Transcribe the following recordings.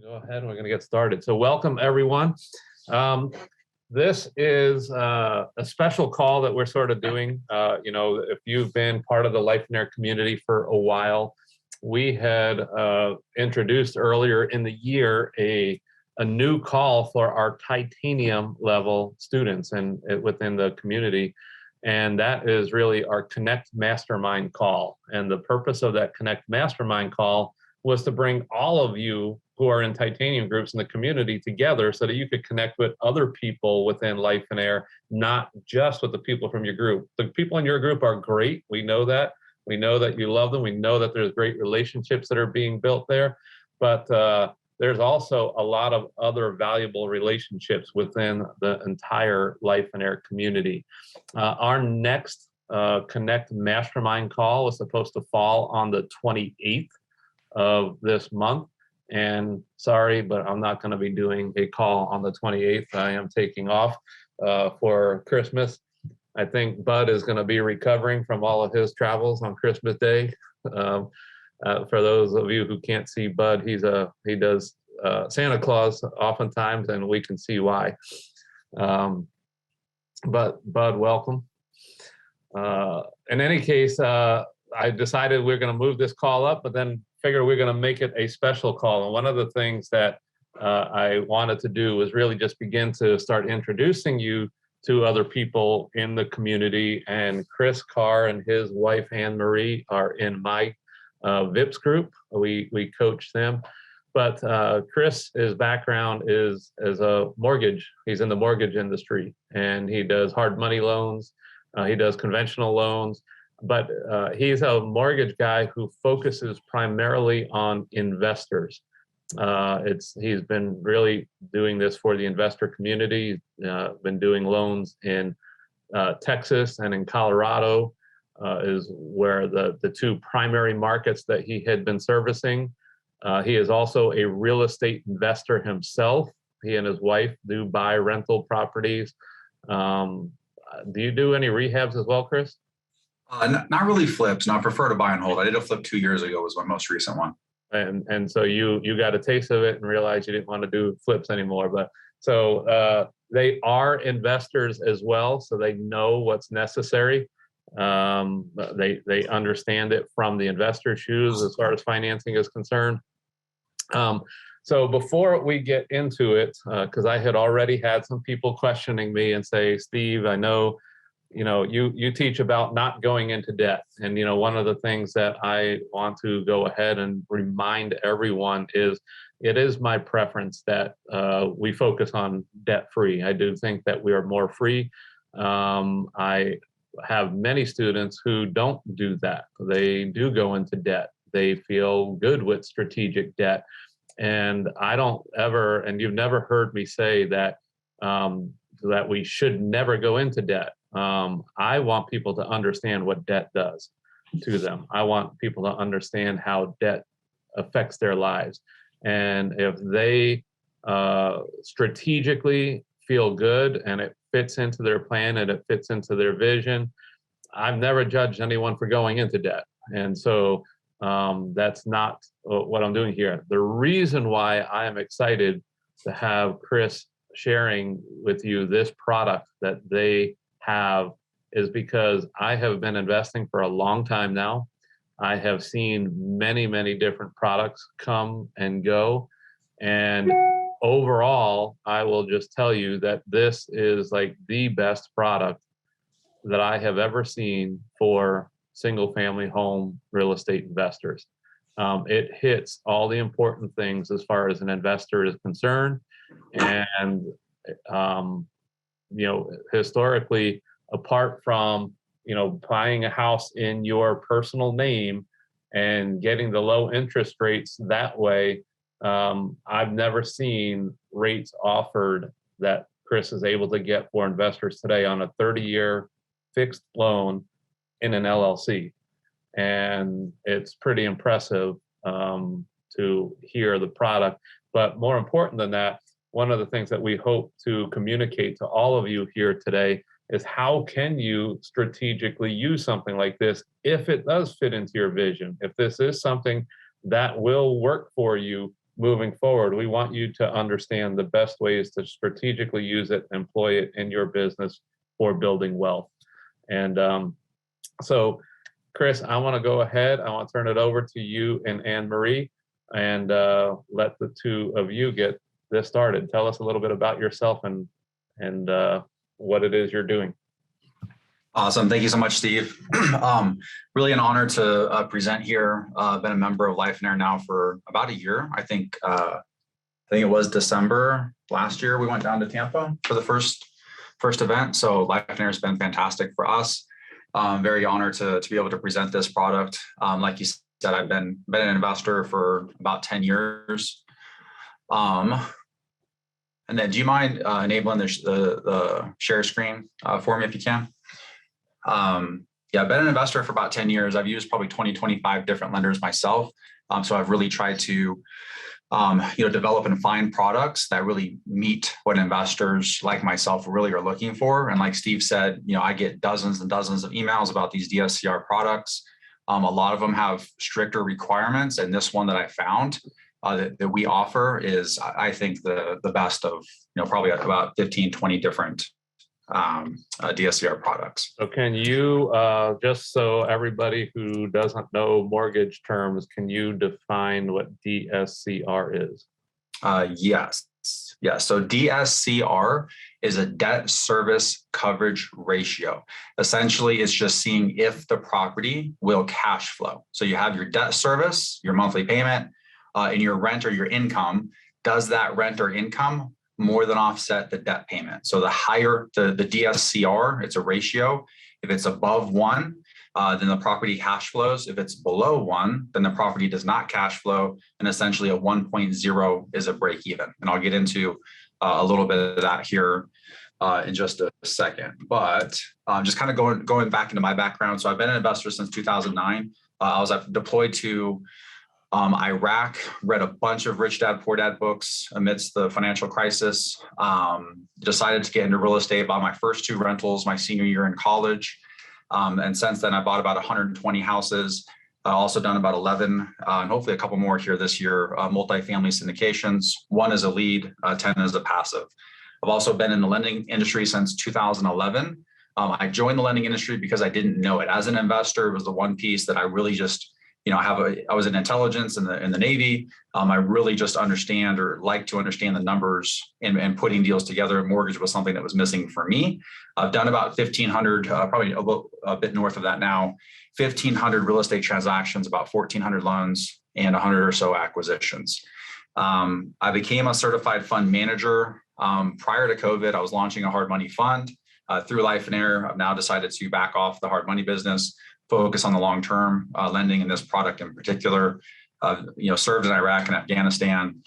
Go ahead, we're going to get started. So welcome everyone. This is a special call that we're sort of doing. If you've been part of the Lifeonaire community for a while, we had introduced earlier in the year a new call for our titanium level students and within the community. And that is really our Connect Mastermind call. And the purpose of that Connect Mastermind call was to bring all of you who are in titanium groups in the community together so that you could connect with other people within Lifeonaire, not just with the people from your group. The people in your group are great. We know that. We know that you love them. We know that there's great relationships that are being built there. But there's also a lot of other valuable relationships within the entire Lifeonaire community. Our next Connect Mastermind call is supposed to fall on the 28th of this month. And sorry, but I'm not going to be doing a call on the 28th. I am taking off for Christmas. I think Bud is going to be recovering from all of his travels on Christmas Day. For those of you who can't see Bud, he does Santa Claus oftentimes, and we can see why. But Bud, welcome. In any case, I decided we're going to move this call up, but then figure we're going to make it a special call. And one of the things that I wanted to do was really just begin to start introducing you to other people in the community. And Chris Carr and his wife, Anne Marie, are in my VIPS group. We coach them. But Chris, his background is as a mortgage. He's in the mortgage industry, and he does hard money loans. He does conventional loans. But he's a mortgage guy who focuses primarily on investors. He's been really doing this for the investor community. Been doing loans in Texas and in Colorado is where the two primary markets that he had been servicing. He is also a real estate investor himself. He and his wife do buy rental properties. Do you do any rehabs as well, Chris? Not really flips. No, I prefer to buy and hold. I did a flip 2 years ago, was my most recent one. And so you got a taste of it and realized you didn't want to do flips anymore. But so they are investors as well, so they know what's necessary. They understand it from the investor shoes as far as financing is concerned. So before we get into it, because I had already had some people questioning me and say, Steve, I know you teach about not going into debt. And, one of the things that I want to go ahead and remind everyone is it is my preference that we focus on debt free. I do think that we are more free. I have many students who don't do that. They do go into debt. They feel good with strategic debt. And I don't ever, and you've never heard me say that, that we should never go into debt. I want people to understand what debt does to them. I want people to understand how debt affects their lives. And if they strategically feel good and it fits into their plan and it fits into their vision, I've never judged anyone for going into debt. And so that's not what I'm doing here. The reason why I am excited to have Chris sharing with you this product that they have is because I have been investing for a long time now. I have seen many, many different products come and go. And overall, I will just tell you that this is like the best product that I have ever seen for single family home real estate investors. It hits all the important things as far as an investor is concerned. And historically, apart from, buying a house in your personal name and getting the low interest rates that way, I've never seen rates offered that Chris is able to get for investors today on a 30-year fixed loan in an LLC. And it's pretty impressive to hear the product. But more important than that, one of the things that we hope to communicate to all of you here today is how can you strategically use something like this if it does fit into your vision, if this is something that will work for you moving forward, we want you to understand the best ways to strategically use it, employ it in your business for building wealth. And so, Chris, I want to go ahead. I want to turn it over to you and Anne Marie, and let the two of you get this started. Tell us a little bit about yourself and what it is you're doing. Awesome. Thank you so much, Steve. Really an honor to present here. Been a member of Lifeonaire now for about a year. I think it was December last year we went down to Tampa for the first event. So Lifeonaire has been fantastic for us. Very honored to be able to present this product. Like you said, I've been an investor for about 10 years. And then do you mind enabling the share screen for me if you can? Yeah, I've been an investor for about 10 years. I've used probably 25 different lenders myself. So I've really tried to, develop and find products that really meet what investors like myself really are looking for. And like Steve said, I get dozens and dozens of emails about these DSCR products. A lot of them have stricter requirements. And this one that I found that we offer is, I think, the best of, probably about 15, 20 different DSCR products. So can you, just so everybody who doesn't know mortgage terms, can you define what DSCR is? Yes. So DSCR is a debt service coverage ratio. Essentially, it's just seeing if the property will cash flow. So you have your debt service, your monthly payment, and your rent or your income. Does that rent or income more than offset the debt payment? So the higher the DSCR, it's a ratio. If it's above 1, then the property cash flows. If it's below 1, then the property does not cash flow. And essentially a 1.0 is a break even. And I'll get into a little bit of that here in just a second. But just kind of going back into my background. So I've been an investor since 2009. I was deployed to Iraq, read a bunch of Rich Dad, Poor Dad books amidst the financial crisis, decided to get into real estate, bought my first 2 rentals my senior year in college. And since then, I bought about 120 houses, also done about 11, and hopefully a couple more here this year, multifamily syndications, 1 as a lead, 10 as a passive. I've also been in the lending industry since 2011. I joined the lending industry because I didn't know it. As an investor, it was the one piece that I really just, I was in intelligence in the Navy. I really just understand or like to understand the numbers and putting deals together. Mortgage was something that was missing for me. I've done about 1,500, probably a bit north of that now, 1,500 real estate transactions, about 1,400 loans, and 100 or so acquisitions. I became a certified fund manager. Prior to COVID, I was launching a hard money fund. Through Lifeonaire, I've now decided to back off the hard money business, focus on the long-term lending in this product in particular. Served in Iraq and Afghanistan,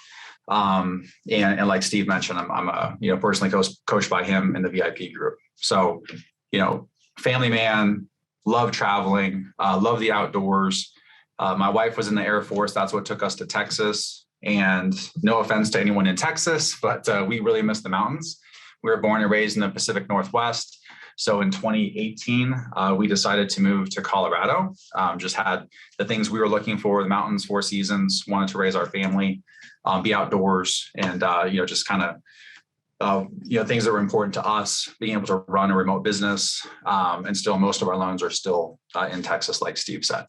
and like Steve mentioned, I'm personally coached by him in the VIP group. So, family man, love traveling, love the outdoors. My wife was in the Air Force. That's what took us to Texas. And no offense to anyone in Texas, but we really miss the mountains. We were born and raised in the Pacific Northwest. So in 2018, we decided to move to Colorado. Just had the things we were looking for: the mountains, 4 seasons, wanted to raise our family, be outdoors, and just kind of things that were important to us, being able to run a remote business. And still, most of our loans are still in Texas, like Steve said.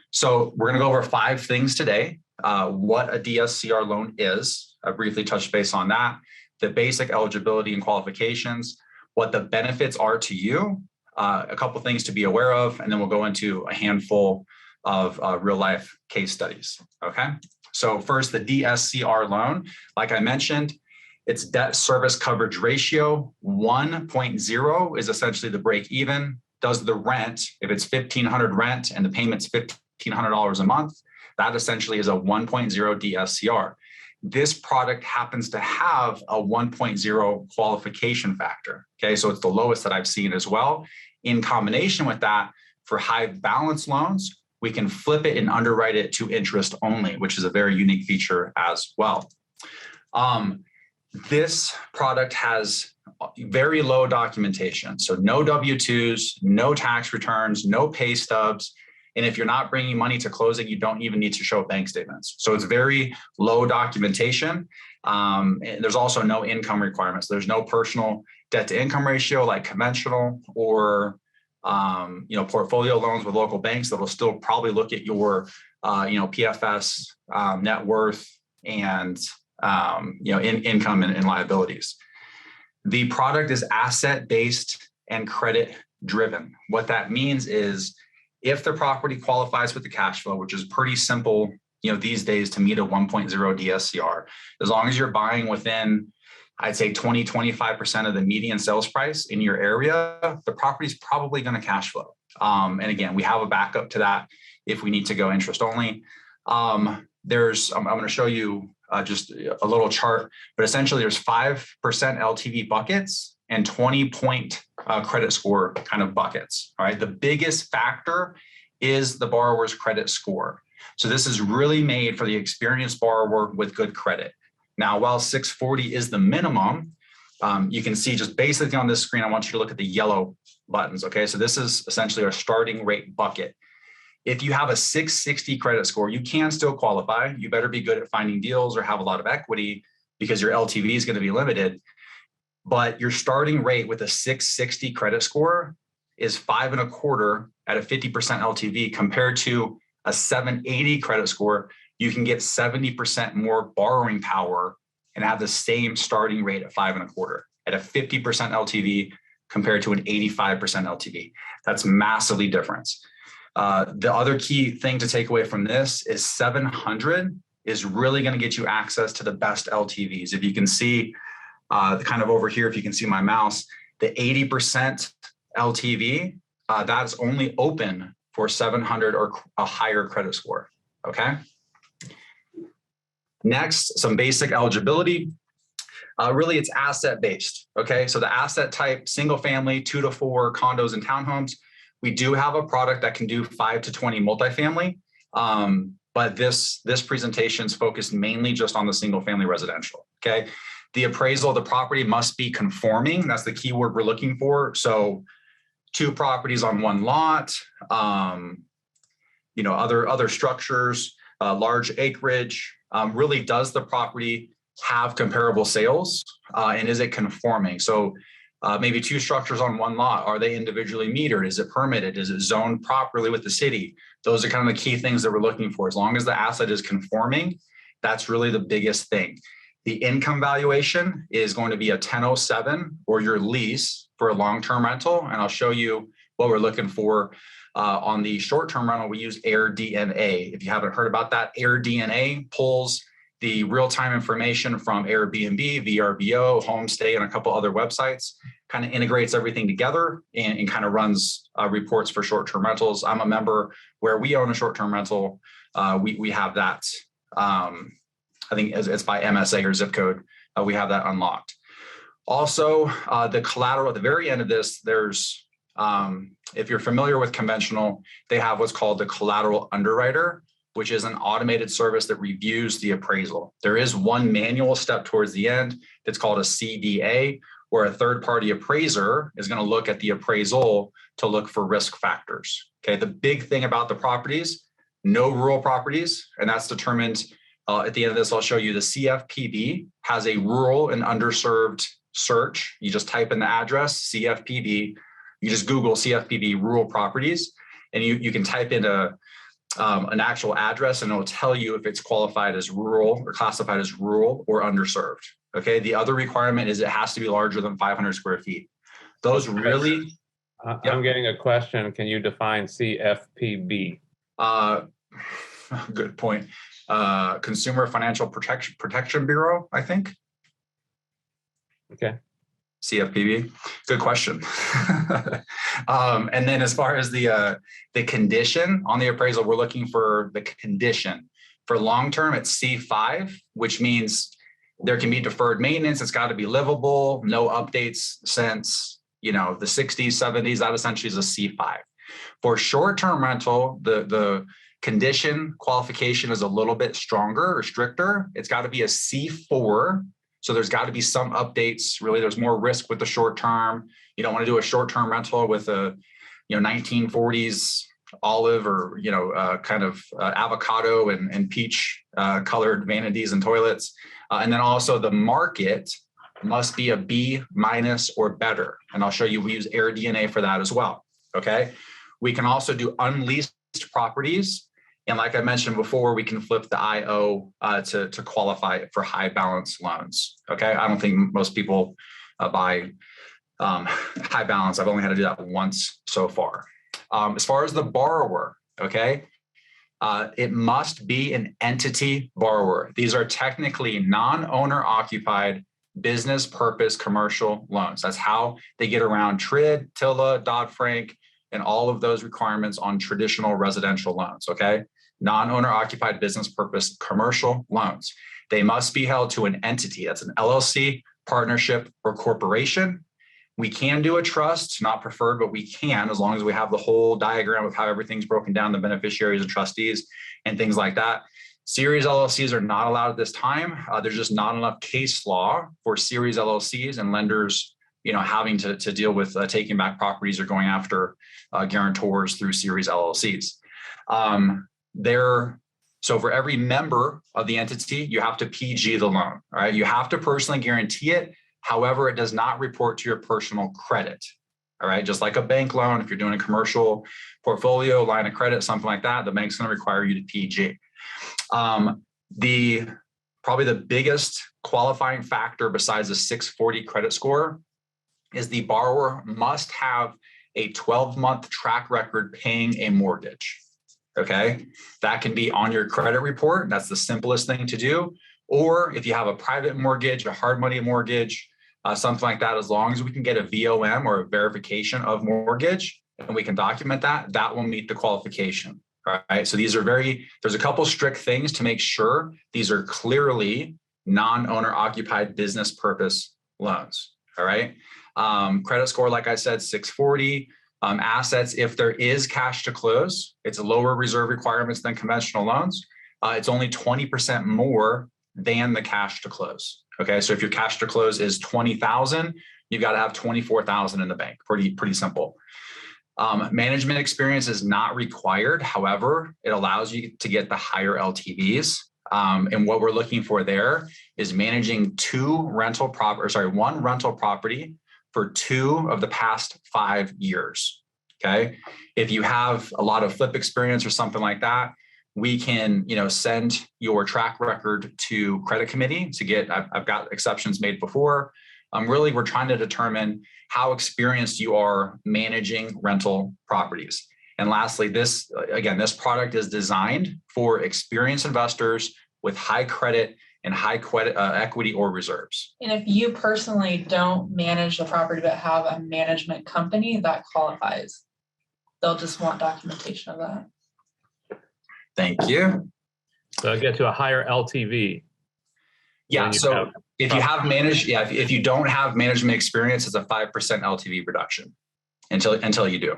So we're going to go over 5 things today. What a DSCR loan is. I briefly touched base on that. The basic eligibility and qualifications, what the benefits are to you, a couple of things to be aware of, and then we'll go into a handful of real life case studies. Okay. So first, the DSCR loan, like I mentioned, its debt service coverage ratio 1.0 is essentially the break even. Does the rent, if it's $1,500 rent and the payment's $1,500 a month, that essentially is a 1.0 DSCR. This product happens to have a 1.0 qualification factor. Okay, so it's the lowest that I've seen as well. In combination with that, for high balance loans, we can flip it and underwrite it to interest only, which is a very unique feature as well. This product has very low documentation. So no W-2s, no tax returns, no pay stubs. And if you're not bringing money to closing, you don't even need to show bank statements. So it's very low documentation. And there's also no income requirements. There's no personal debt to income ratio like conventional or portfolio loans with local banks that will still probably look at your PFS, net worth, and income and liabilities. The product is asset-based and credit-driven. What that means is if the property qualifies with the cash flow, which is pretty simple, these days to meet a 1.0 DSCR, as long as you're buying within, I'd say 20-25% of the median sales price in your area, the property is probably going to cash flow. And again, we have a backup to that if we need to go interest only. I'm going to show you just a little chart, but essentially there's 5% LTV buckets and 20-point credit score kind of buckets. All right. The biggest factor is the borrower's credit score. So this is really made for the experienced borrower with good credit. Now, while 640 is the minimum, you can see just basically on this screen, I want you to look at the yellow buttons. Okay. So this is essentially our starting rate bucket. If you have a 660 credit score, you can still qualify. You better be good at finding deals or have a lot of equity because your LTV is going to be limited. But your starting rate with a 660 credit score is 5.25 at a 50% LTV compared to a 780 credit score. You can get 70% more borrowing power and have the same starting rate at 5.25 at a 50% LTV compared to an 85% LTV. That's massively different. The other key thing to take away from this is 700 is really going to get you access to the best LTVs. If you can see kind of over here, if you can see my mouse, the 80% LTV, that's only open for 700 or a higher credit score. Okay. Next, some basic eligibility. Really, it's asset-based. Okay. So the asset type, single family, 2 to 4 condos and townhomes. We do have a product that can do 5 to 20 multifamily, but this presentation is focused mainly just on the single family residential. Okay, the appraisal of the property must be conforming. That's the key word we're looking for. So 2 properties on 1 lot, other structures, large acreage. Really, does the property have comparable sales, and is it conforming? So maybe 2 structures on 1 lot. Are they individually metered? Is it permitted? Is it zoned properly with the city? Those are kind of the key things that we're looking for. As long as the asset is conforming, that's really the biggest thing. The income valuation is going to be a 1007 or your lease for a long-term rental. And I'll show you what we're looking for. On the short-term rental, we use AirDNA. If you haven't heard about that, AirDNA pulls the real-time information from Airbnb, VRBO, Homestay, and a couple other websites, kind of integrates everything together and kind of runs reports for short-term rentals. I'm a member where we own a short-term rental. We have that. I think it's by MSA or zip code. We have that unlocked. Also, the collateral at the very end of this, there's, if you're familiar with conventional, they have what's called the collateral underwriter, which is an automated service that reviews the appraisal. There is one manual step towards the end that's called a CDA, where a third-party appraiser is going to look at the appraisal to look for risk factors. Okay, the big thing about the properties, no rural properties, and that's determined at the end of this. I'll show you the CFPB has a rural and underserved search. You just type in the address, CFPB. You just Google CFPB rural properties, and you can type in an actual address, and it'll tell you if it's qualified as rural or classified as rural or underserved. Okay. The other requirement is it has to be larger than 500 square feet. Those really. I'm getting a question. Can you define CFPB? Good point. Consumer Financial Protection Bureau, I think. Okay. CFPB. Good question. And then as far as the condition on the appraisal, we're looking for the condition. For long-term, it's C5, which means there can be deferred maintenance. It's got to be livable, no updates since, the 60s, 70s. That essentially is a C5. For short-term rental, the condition qualification is a little bit stronger or stricter. It's got to be a C4. So there's got to be some updates. Really, there's more risk with the short term. You don't want to do a short term rental with a 1940s olive or, kind of avocado and peach colored vanities and toilets. And then also the market must be a B- or better. And I'll show you, we use Air DNA for that as well. Okay. We can also do unleased properties. And like I mentioned before, we can flip the IO to qualify for high balance loans. Okay. I don't think most people buy high balance. I've only had to do that once so far. As far as the borrower, okay, it must be an entity borrower. These are technically non-owner occupied business purpose commercial loans. That's how they get around TRID, TILA, Dodd-Frank, and all of those requirements on traditional residential loans, okay? Non-owner occupied business purpose commercial loans. They must be held to an entity. That's an LLC, partnership, or corporation. We can do a trust, not preferred, but we can, as long as we have the whole diagram of how everything's broken down, the beneficiaries and trustees and things like that. Series LLCs are not allowed at this time. There's just not enough case law for series LLCs and lenders, having to deal with taking back properties or going after guarantors through series LLCs. So for every member of the entity, you have to PG the loan, all right? You have to personally guarantee it. However, it does not report to your personal credit, all right? Just like a bank loan, if you're doing a commercial portfolio, line of credit, something like that, the bank's gonna require you to PG. Probably the biggest qualifying factor besides a 640 credit score is the borrower must have a 12-month track record paying a mortgage. Okay, that can be on your credit report. That's the simplest thing to do. Or if you have a private mortgage, a hard money mortgage, something like that, as long as we can get a VOM or a verification of mortgage and we can document that, that will meet the qualification. All right. So there's a couple strict things to make sure these are clearly non-owner occupied business purpose loans. All right. Credit score, like I said, 640. Assets, if there is cash to close, it's lower reserve requirements than conventional loans. It's only 20% more than the cash to close. Okay, so if your cash to close is 20,000, you've got to have 24,000 in the bank. Pretty simple. Management experience is not required. However, it allows you to get the higher LTVs. And what we're looking for there is managing one rental property for 2 of the past 5 years. Okay. If you have a lot of flip experience or something like that, we can, send your track record to credit committee to get, I've got exceptions made before. Really, we're trying to determine how experienced you are managing rental properties. And lastly, this product is designed for experienced investors with high credit and high equity or reserves. And if you personally don't manage the property but have a management company, that qualifies. They'll just want documentation of that. Thank you. So get to a higher LTV. Yeah. So if you have if you don't have management experience, it's a 5% LTV reduction until you do.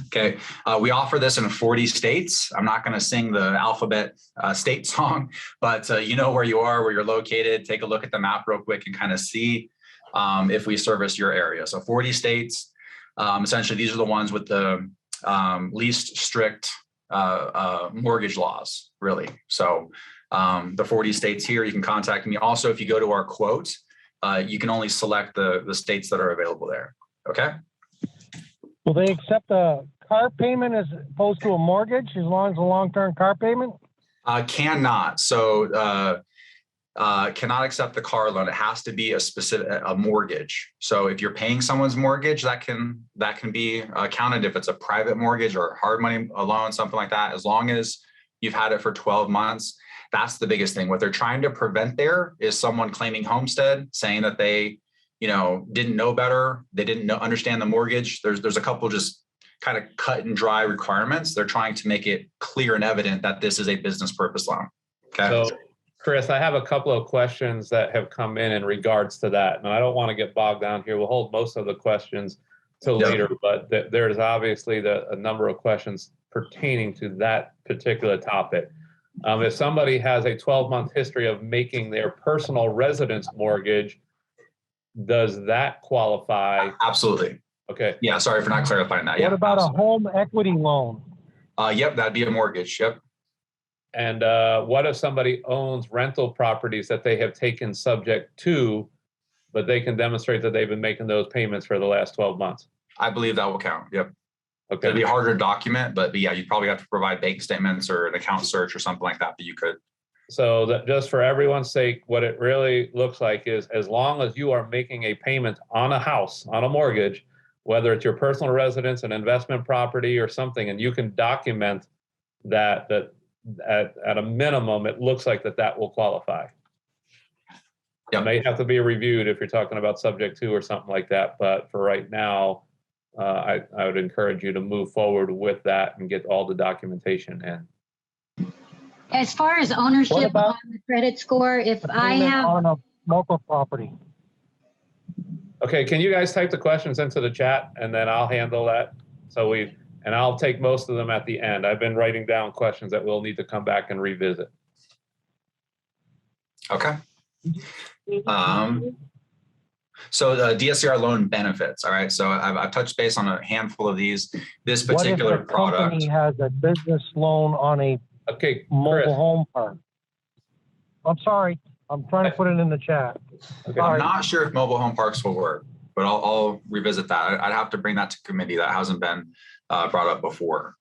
Okay. We offer this in 40 states. I'm not going to sing the alphabet state song, but you know where you are, where you're located. Take a look at the map real quick and kind of see if we service your area. So 40 states, essentially these are the ones with the least strict mortgage laws, really. So the 40 states here, you can contact me. Also, if you go to our quote, you can only select the states that are available there. Okay. Will they accept a car payment as opposed to a mortgage as long as a long-term car payment? Cannot. So cannot accept the car loan. It has to be a mortgage. So if you're paying someone's mortgage, that can be counted if it's a private mortgage or hard money loan, something like that. As long as you've had it for 12 months, that's the biggest thing. What they're trying to prevent there is someone claiming homestead, saying that they didn't know better. They didn't understand the mortgage. There's a couple just kind of cut and dry requirements. They're trying to make it clear and evident that this is a business purpose loan. Okay. So, Chris, I have a couple of questions that have come in regards to that. And I don't want to get bogged down here. We'll hold most of the questions till later, but there's obviously a number of questions pertaining to that particular topic. If somebody has a 12-month history of making their personal residence mortgage, does that qualify? Absolutely. Okay. Yeah. Sorry for not clarifying that. What about absolutely. A home equity loan? Yep, that'd be a mortgage. Yep. And what if somebody owns rental properties that they have taken subject to, but they can demonstrate that they've been making those payments for the last 12 months? I believe that will count. Yep. Okay. It'd be harder to document, but yeah, you'd probably have to provide bank statements or an account search or something like that, but you could. So that just for everyone's sake, what it really looks like is as long as you are making a payment on a house, on a mortgage, whether it's your personal residence, an investment property or something, and you can document that at a minimum, it looks like that will qualify. Yep. It may have to be reviewed if you're talking about subject to or something like that, but for right now, I would encourage you to move forward with that and get all the documentation in. As far as ownership What about on the credit score, if I Payment have, on a local property. Okay, can you guys type the questions into the chat and then I'll handle that? And I'll take most of them at the end. I've been writing down questions that we'll need to come back and revisit. Okay. So the DSCR loan benefits. All right. So I've touched base on a handful of these. This particular What if the company product has a business loan on a Okay, mobile Chris. home park? I'm sorry. I'm trying to put it in the chat. Okay. I'm Sorry. not sure if mobile home parks will work, but I'll revisit that. I'd have to bring that to committee. That hasn't been brought up before.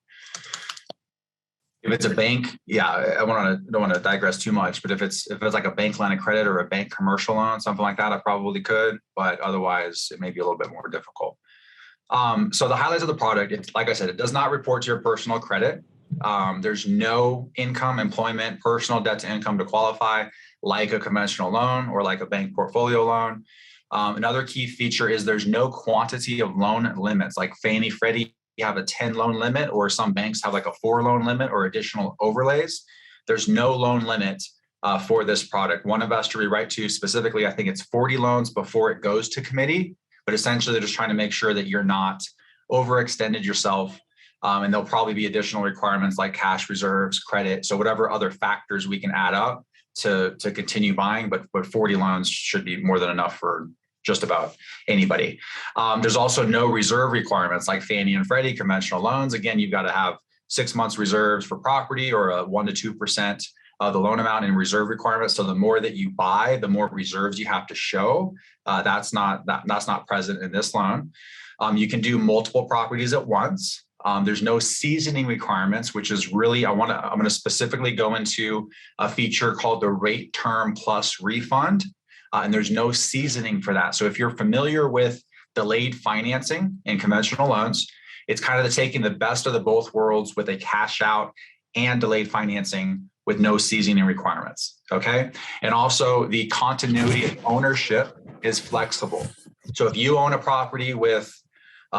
If it's a bank, yeah, I don't want to digress too much, but if it's like a bank line of credit or a bank commercial loan, something like that, I probably could, but otherwise it may be a little bit more difficult. So the highlights of the product, it's, like I said, it does not report to your personal credit. There's no income, employment, personal debt to income to qualify like a conventional loan or like a bank portfolio loan. Another key feature is there's no quantity of loan limits like Fannie, Freddie. You have a 10 loan limit, or some banks have like a 4 loan limit or additional overlays. There's no loan limit for this product. One investor we write to specifically, I think it's 40 loans before it goes to committee, but essentially they're just trying to make sure that you're not overextended yourself. And there'll probably be additional requirements like cash reserves, credit. So whatever other factors we can add up to continue buying, but 40 loans should be more than enough for just about anybody. There's also no reserve requirements like Fannie and Freddie conventional loans. Again, you've got to have 6 months reserves for property or a 1 to 2% of the loan amount in reserve requirements. So the more that you buy, the more reserves you have to show. That's not present in this loan. You can do multiple properties at once. There's no seasoning requirements, which is really, I'm going to specifically go into a feature called the rate term plus refund. And there's no seasoning for that. So if you're familiar with delayed financing in conventional loans, it's kind of taking the best of the both worlds with a cash out and delayed financing with no seasoning requirements. Okay. And also the continuity of ownership is flexible. So if you own a property with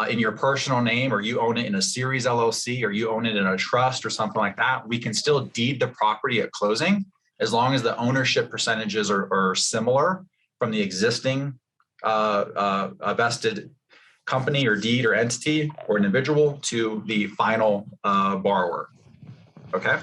in your personal name, or you own it in a series LLC, or you own it in a trust or something like that, we can still deed the property at closing as long as the ownership percentages are similar from the existing vested company or deed or entity or individual to the final borrower. Okay.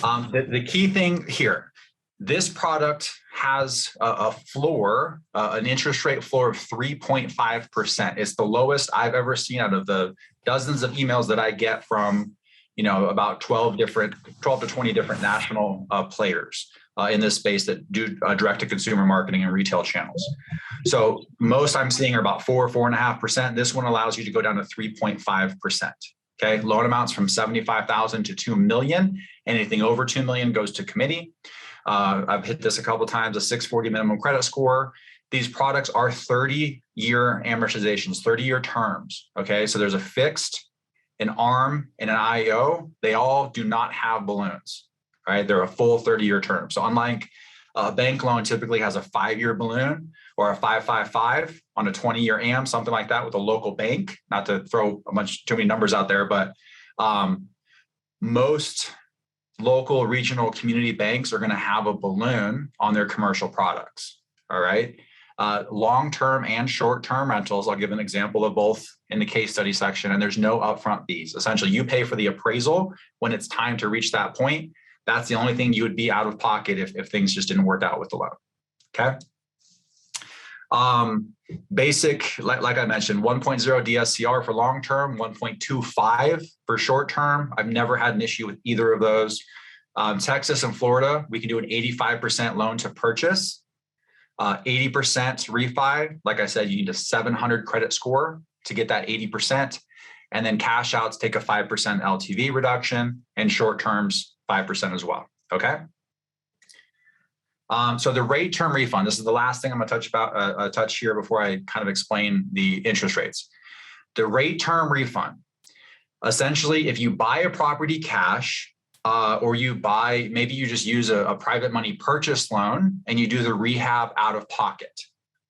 The key thing here, this product has a floor, an interest rate floor of 3.5%. It's the lowest I've ever seen out of the dozens of emails that I get from, about 12 to 20 different national players in this space that do direct to consumer marketing and retail channels. So most I'm seeing are about 4.5%. This one allows you to go down to 3.5%. Okay. Loan amounts from $75,000 to $2 million. Anything over $2 million goes to committee. I've hit this a couple of times, a 640 minimum credit score. These products are 30-year amortizations, 30-year terms. Okay. So there's a fixed, an ARM, and an IO. They all do not have balloons, right? They're a full 30-year term. So unlike a bank loan typically has a 5-year balloon or a 555 on a 20-year AM, something like that with a local bank, not to throw too many numbers out there, but most local, regional, community banks are going to have a balloon on their commercial products. All right. Long-term and short-term rentals. I'll give an example of both in the case study section, and there's no upfront fees. Essentially, you pay for the appraisal when it's time to reach that point. That's the only thing you would be out of pocket if things just didn't work out with the loan. Okay. Basic, like I mentioned, 1.0 DSCR for long-term, 1.25 for short-term. I've never had an issue with either of those. Texas and Florida, we can do an 85% loan to purchase, 80% refi. Like I said, you need a 700 credit score to get that 80%. And then cash outs take a 5% LTV reduction, and short terms 5% as well. Okay. So the rate term refund, this is the last thing I'm going to touch here before I kind of explain the interest rates. The rate term refund, essentially, if you buy a property cash, or maybe you just use a private money purchase loan and you do the rehab out of pocket.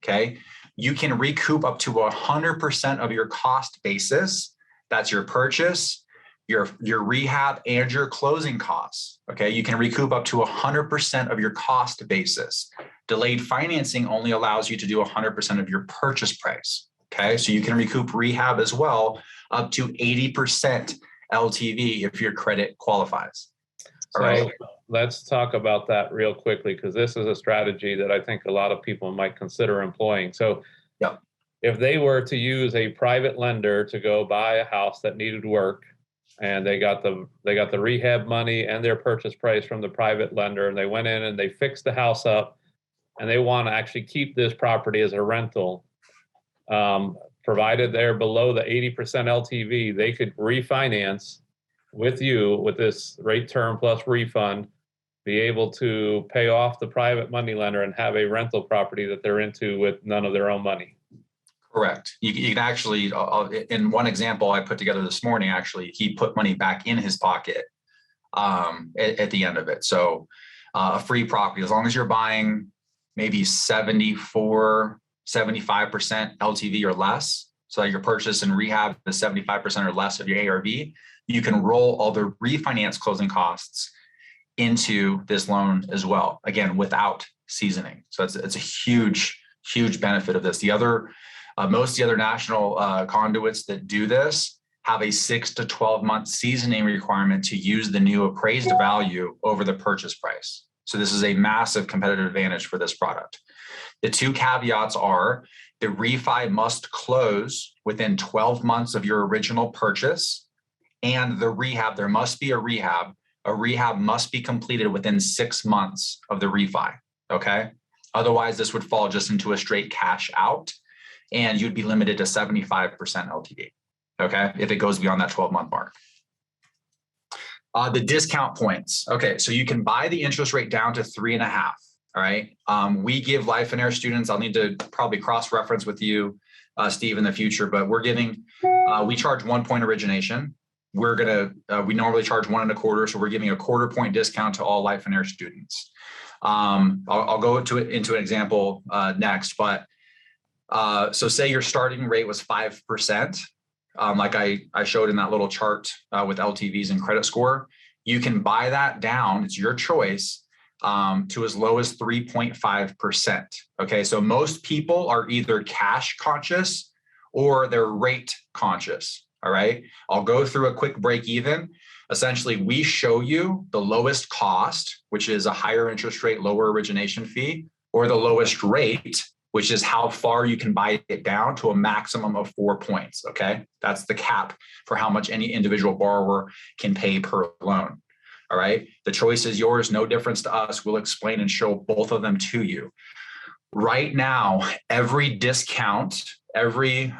Okay. You can recoup up to 100% of your cost basis. That's your purchase, your rehab, and your closing costs. Okay, you can recoup up to 100% of your cost basis. Delayed financing only allows you to do 100% of your purchase price. Okay, so you can recoup rehab as well, up to 80% LTV if your credit qualifies. All right. Let's talk about that real quickly, because this is a strategy that I think a lot of people might consider employing. So, yeah. If they were to use a private lender to go buy a house that needed work, and they got the rehab money and their purchase price from the private lender, and they went in and they fixed the house up, and they want to actually keep this property as a rental, provided they're below the 80% LTV, they could refinance with you with this rate term plus refund, be able to pay off the private money lender and have a rental property that they're into with none of their own money. Correct. You can actually, in one example I put together this morning, actually, he put money back in his pocket at the end of it. So a free property, as long as you're buying maybe 74, 75% LTV or less, so your purchase and rehab is 75% or less of your ARV, you can roll all the refinance closing costs into this loan as well, again, without seasoning. So it's a huge benefit of this. Most of the other national conduits that do this have a 6 to 12 month seasoning requirement to use the new appraised value over the purchase price. So this is a massive competitive advantage for this product. The two caveats are the refi must close within 12 months of your original purchase, and the rehab, there must be a rehab. A rehab must be completed within 6 months of the refi. Okay. Otherwise, this would fall just into a straight cash out, and you'd be limited to 75% LTV, okay, if it goes beyond that 12-month mark. The discount points. Okay, so you can buy the interest rate down to 3.5, all right? We give Lifeonaire students, I'll need to probably cross-reference with you, Steve, in the future, but we charge 1 point origination. We normally charge 1.25, so we're giving a 1/4 point discount to all Lifeonaire students. I'll go into an example next, but so say your starting rate was 5%, like I showed in that little chart with LTVs and credit score. You can buy that down, it's your choice, to as low as 3.5%. Okay, so most people are either cash conscious or they're rate conscious. All right, I'll go through a quick break even. Essentially, we show you the lowest cost, which is a higher interest rate, lower origination fee, or the lowest rate, which is how far you can buy it down to a maximum of 4 points. Okay, that's the cap for how much any individual borrower can pay per loan. All right, the choice is yours, no difference to us. We'll explain and show both of them to you. Right now, every discount, the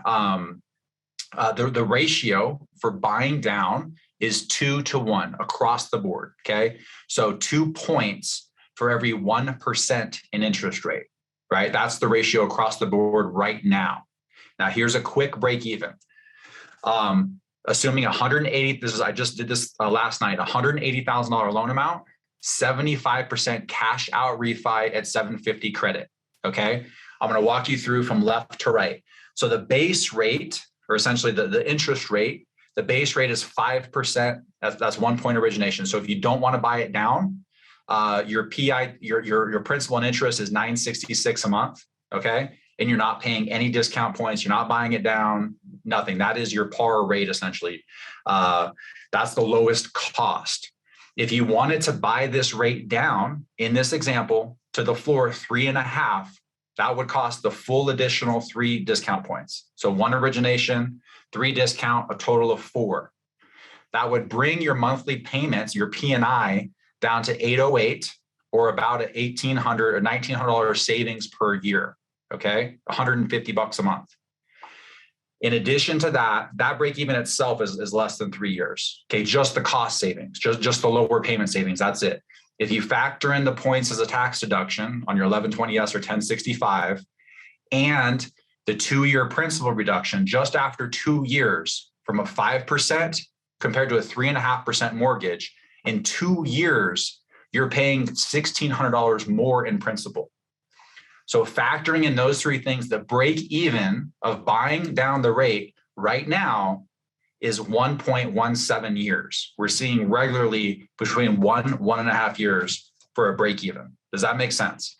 ratio for buying down is 2 to 1 across the board. Okay, so 2 points for every 1% in interest rate. Right, that's the ratio across the board right now. Now here's a quick break even. Assuming 180, I just did this last night, $180,000 loan amount, 75% cash out refi at 750 credit. Okay, I'm going to walk you through from left to right. So the base rate, or essentially the interest rate, the base rate is 5%. That's 1 point origination. So if you don't want to buy it down, your PI, your principal and interest is $966 a month, okay? And you're not paying any discount points. You're not buying it down, nothing. That is your par rate, essentially. That's the lowest cost. If you wanted to buy this rate down, in this example, to the floor 3.5, that would cost the full additional 3 discount points. So 1 origination, 3 discount, a total of 4. That would bring your monthly payments, your P&I, down to $808, or about an $1,800 or $1,900 savings per year. Okay, $150 a month. In addition to that, that break even itself is less than 3 years. Okay, just the cost savings, just the lower payment savings. That's it. If you factor in the points as a tax deduction on your 1120S or 1065, and the 2-year principal reduction just after 2 years from a 5% compared to a 3.5% mortgage, in 2 years, you're paying $1,600 more in principal. So factoring in those 3 things, the break even of buying down the rate right now is 1.17 years. We're seeing regularly between 1.5 years for a break even. Does that make sense?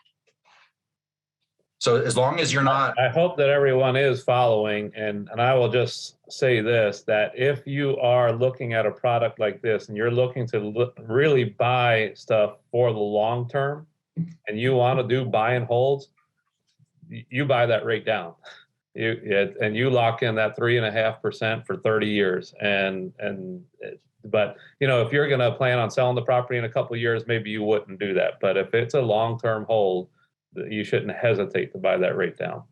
So as long as you're not... I hope that everyone is following, and I will just say this, that if you are looking at a product like this and you're looking to really buy stuff for the long term and you want to do buy and holds, you buy that rate down. And you lock in that 3.5% for 30 years. But if you're going to plan on selling the property in a couple of years, maybe you wouldn't do that. But if it's a long-term hold, you shouldn't hesitate to buy that rate down.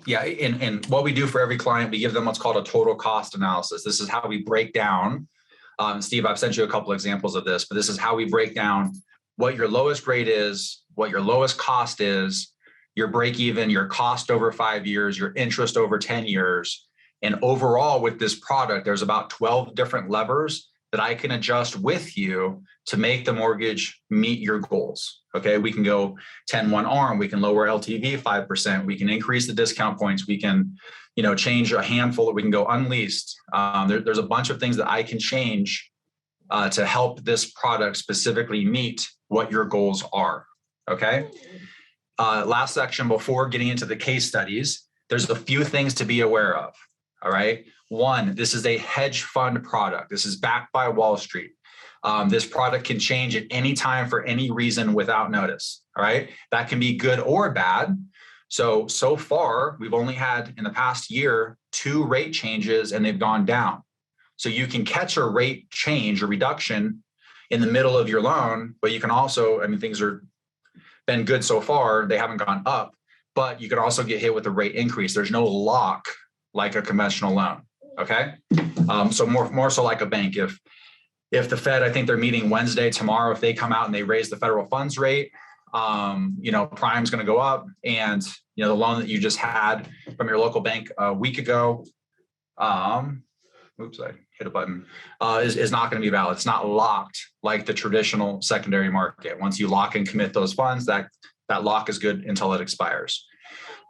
Yeah, and what we do for every client, we give them what's called a total cost analysis. This is how we break down. Steve, I've sent you a couple examples of this, but this is how we break down what your lowest rate is, what your lowest cost is, your break even, your cost over 5 years, your interest over 10 years. And overall with this product, there's about 12 different levers that I can adjust with you to make the mortgage meet your goals. Okay, we can go 10-1 ARM, we can lower LTV 5%, we can increase the discount points, we can, change a handful, we can go unleased. There's a bunch of things that I can change to help this product specifically meet what your goals are. Okay. Last section before getting into the case studies, there's a few things to be aware of. All right. 1, this is a hedge fund product. This is backed by Wall Street. This product can change at any time for any reason without notice. All right. That can be good or bad. So far, we've only had in the past year 2 rate changes and they've gone down. So you can catch a rate change or reduction in the middle of your loan, but you can also, things are been good so far. They haven't gone up, but you can also get hit with a rate increase. There's no lock like a conventional loan. Okay. So more so like a bank. If the Fed, I think they're meeting Wednesday, tomorrow, if they come out and they raise the federal funds rate, prime's going to go up, and the loan that you just had from your local bank a week ago, oops, I hit a button, is not going to be valid. It's not locked like the traditional secondary market. Once you lock and commit those funds, that lock is good until it expires.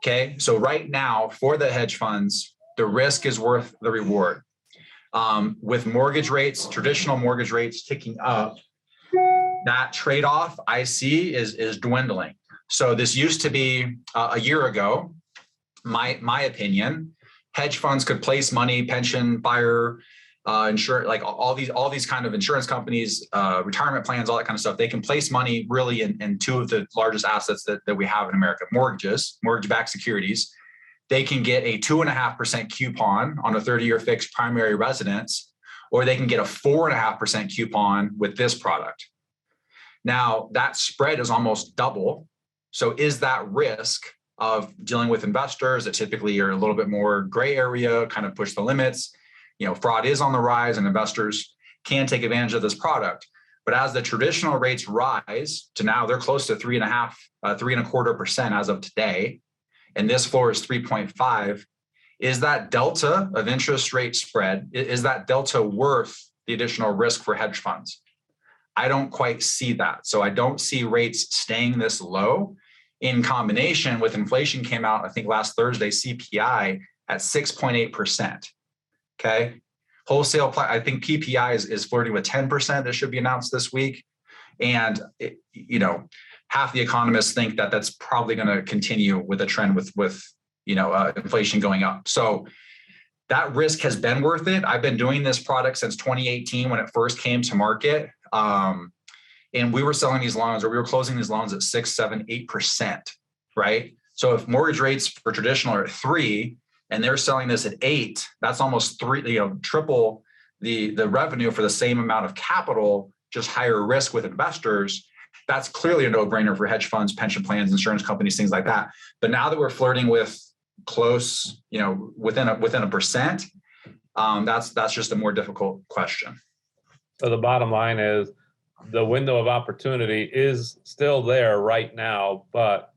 Okay, so right now for the hedge funds, the risk is worth the reward. With mortgage rates, traditional mortgage rates ticking up, that trade-off I see is dwindling. So this used to be a year ago, my opinion, hedge funds could place money, pension, fire, insurance, like all these kind of insurance companies, retirement plans, all that kind of stuff. They can place money really in 2 of the largest assets that we have in America: mortgage-backed securities. They can get a 2.5% coupon on a 30-year fixed primary residence, or they can get a 4.5% coupon with this product. Now that spread is almost double. So is that risk of dealing with investors that typically are a little bit more gray area, kind of push the limits? Fraud is on the rise and investors can take advantage of this product. But as the traditional rates rise to now, they're close to 3.25% as of today, and this floor is 3.5. Is that delta of interest rate spread, is that delta worth the additional risk for hedge funds? I don't quite see that. So I don't see rates staying this low in combination with inflation came out, I think last Thursday, CPI at 6.8%. Okay. Wholesale, I think PPI is flirting with 10%. That should be announced this week. And, half the economists think that that's probably going to continue with a trend with inflation going up. So that risk has been worth it. I've been doing this product since 2018 when it first came to market. And we were selling these loans, or we were closing these loans at 6, 7, 8%, right? So if mortgage rates for traditional are at 3 and they're selling this at 8, that's almost triple the revenue for the same amount of capital, just higher risk with investors. That's clearly a no-brainer for hedge funds, pension plans, insurance companies, things like that. But now that we're flirting with close, within a percent, that's just a more difficult question. So the bottom line is the window of opportunity is still there right now, but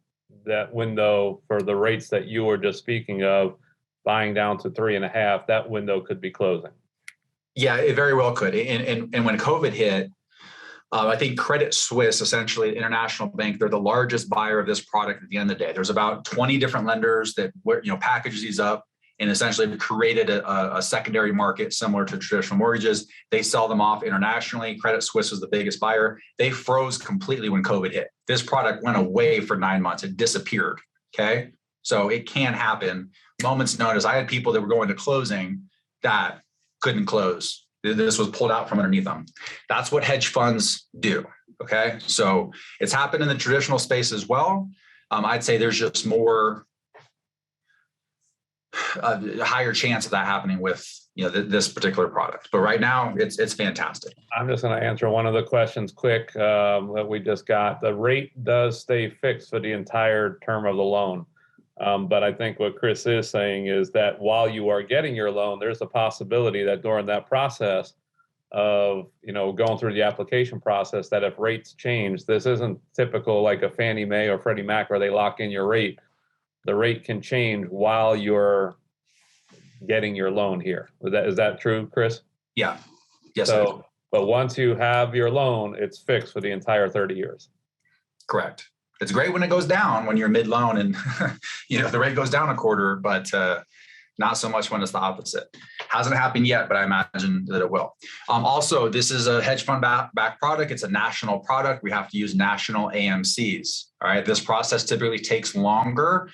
that window for the rates that you were just speaking of, buying down to 3.5, that window could be closing. Yeah, it very well could. And when COVID hit, I think Credit Suisse, essentially the international bank, they're the largest buyer of this product at the end of the day. There's about 20 different lenders that package these up and essentially created a secondary market similar to traditional mortgages. They sell them off internationally. Credit Suisse was the biggest buyer. They froze completely when COVID hit. This product went away for 9 months. It disappeared. Okay. So it can happen. Moment's notice. I had people that were going to closing that couldn't close. This was pulled out from underneath them. That's what hedge funds do. Okay. So it's happened in the traditional space as well. I'd say there's just a higher chance of that happening with this particular product. But right now it's fantastic. I'm just going to answer one of the questions quick that we just got. The rate does stay fixed for the entire term of the loan. But I think what Chris is saying is that while you are getting your loan, there's a possibility that during that process of, going through the application process, that if rates change, this isn't typical like a Fannie Mae or Freddie Mac where they lock in your rate. The rate can change while you're getting your loan here. Is that true, Chris? Yeah. Yes. So, but once you have your loan, it's fixed for the entire 30 years. Correct. It's great when it goes down, when you're mid-loan and the rate goes down a quarter, but not so much when it's the opposite. Hasn't happened yet, but I imagine that it will. Also, this is a hedge fund backed product. It's a national product. We have to use national AMCs. All right. This process typically takes longer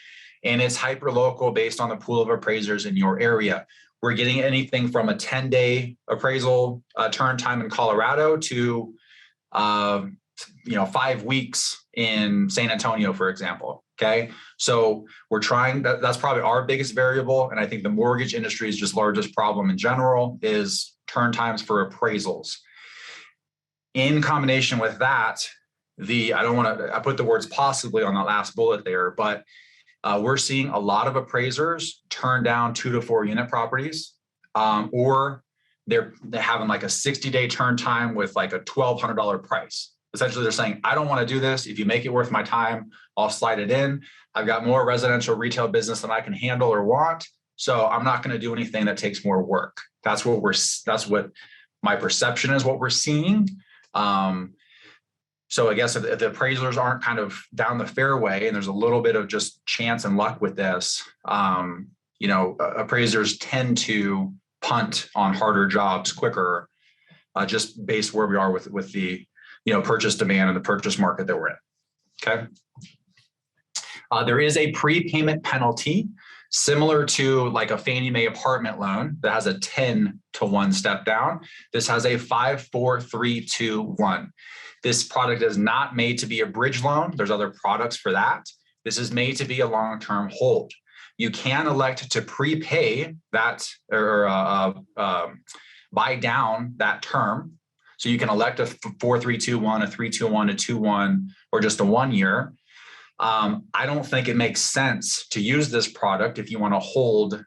and it's hyper local based on the pool of appraisers in your area. We're getting anything from a 10-day appraisal turn time in Colorado to 5 weeks in San Antonio, for example. Okay. So we're trying that's probably our biggest variable. And I think the mortgage industry's just largest problem in general is turn times for appraisals. In combination with that, I put the words possibly on that last bullet there, but we're seeing a lot of appraisers turn down 2 to 4 unit properties, or they're having like a 60-day turn time with like a $1,200 price. Essentially, they're saying, I don't want to do this. If you make it worth my time, I'll slide it in. I've got more residential retail business than I can handle or want. So I'm not going to do anything that takes more work. That's what my perception is, what we're seeing. So I guess if the appraisers aren't kind of down the fairway and there's a little bit of just chance and luck with this, appraisers tend to punt on harder jobs quicker, just based where we are with the purchase demand and the purchase market that we're in. Okay. There is a prepayment penalty similar to like a Fannie Mae apartment loan that has a 10-to-1 step down. This has a 5, 4, 3, 2, 1. This product is not made to be a bridge loan. There's other products for that. This is made to be a long-term hold. You can elect to prepay that or buy down that term. So you can elect a 4-3-2-1, a 3-2-1, a 2-1, or just a 1 year. I don't think it makes sense to use this product if you want to hold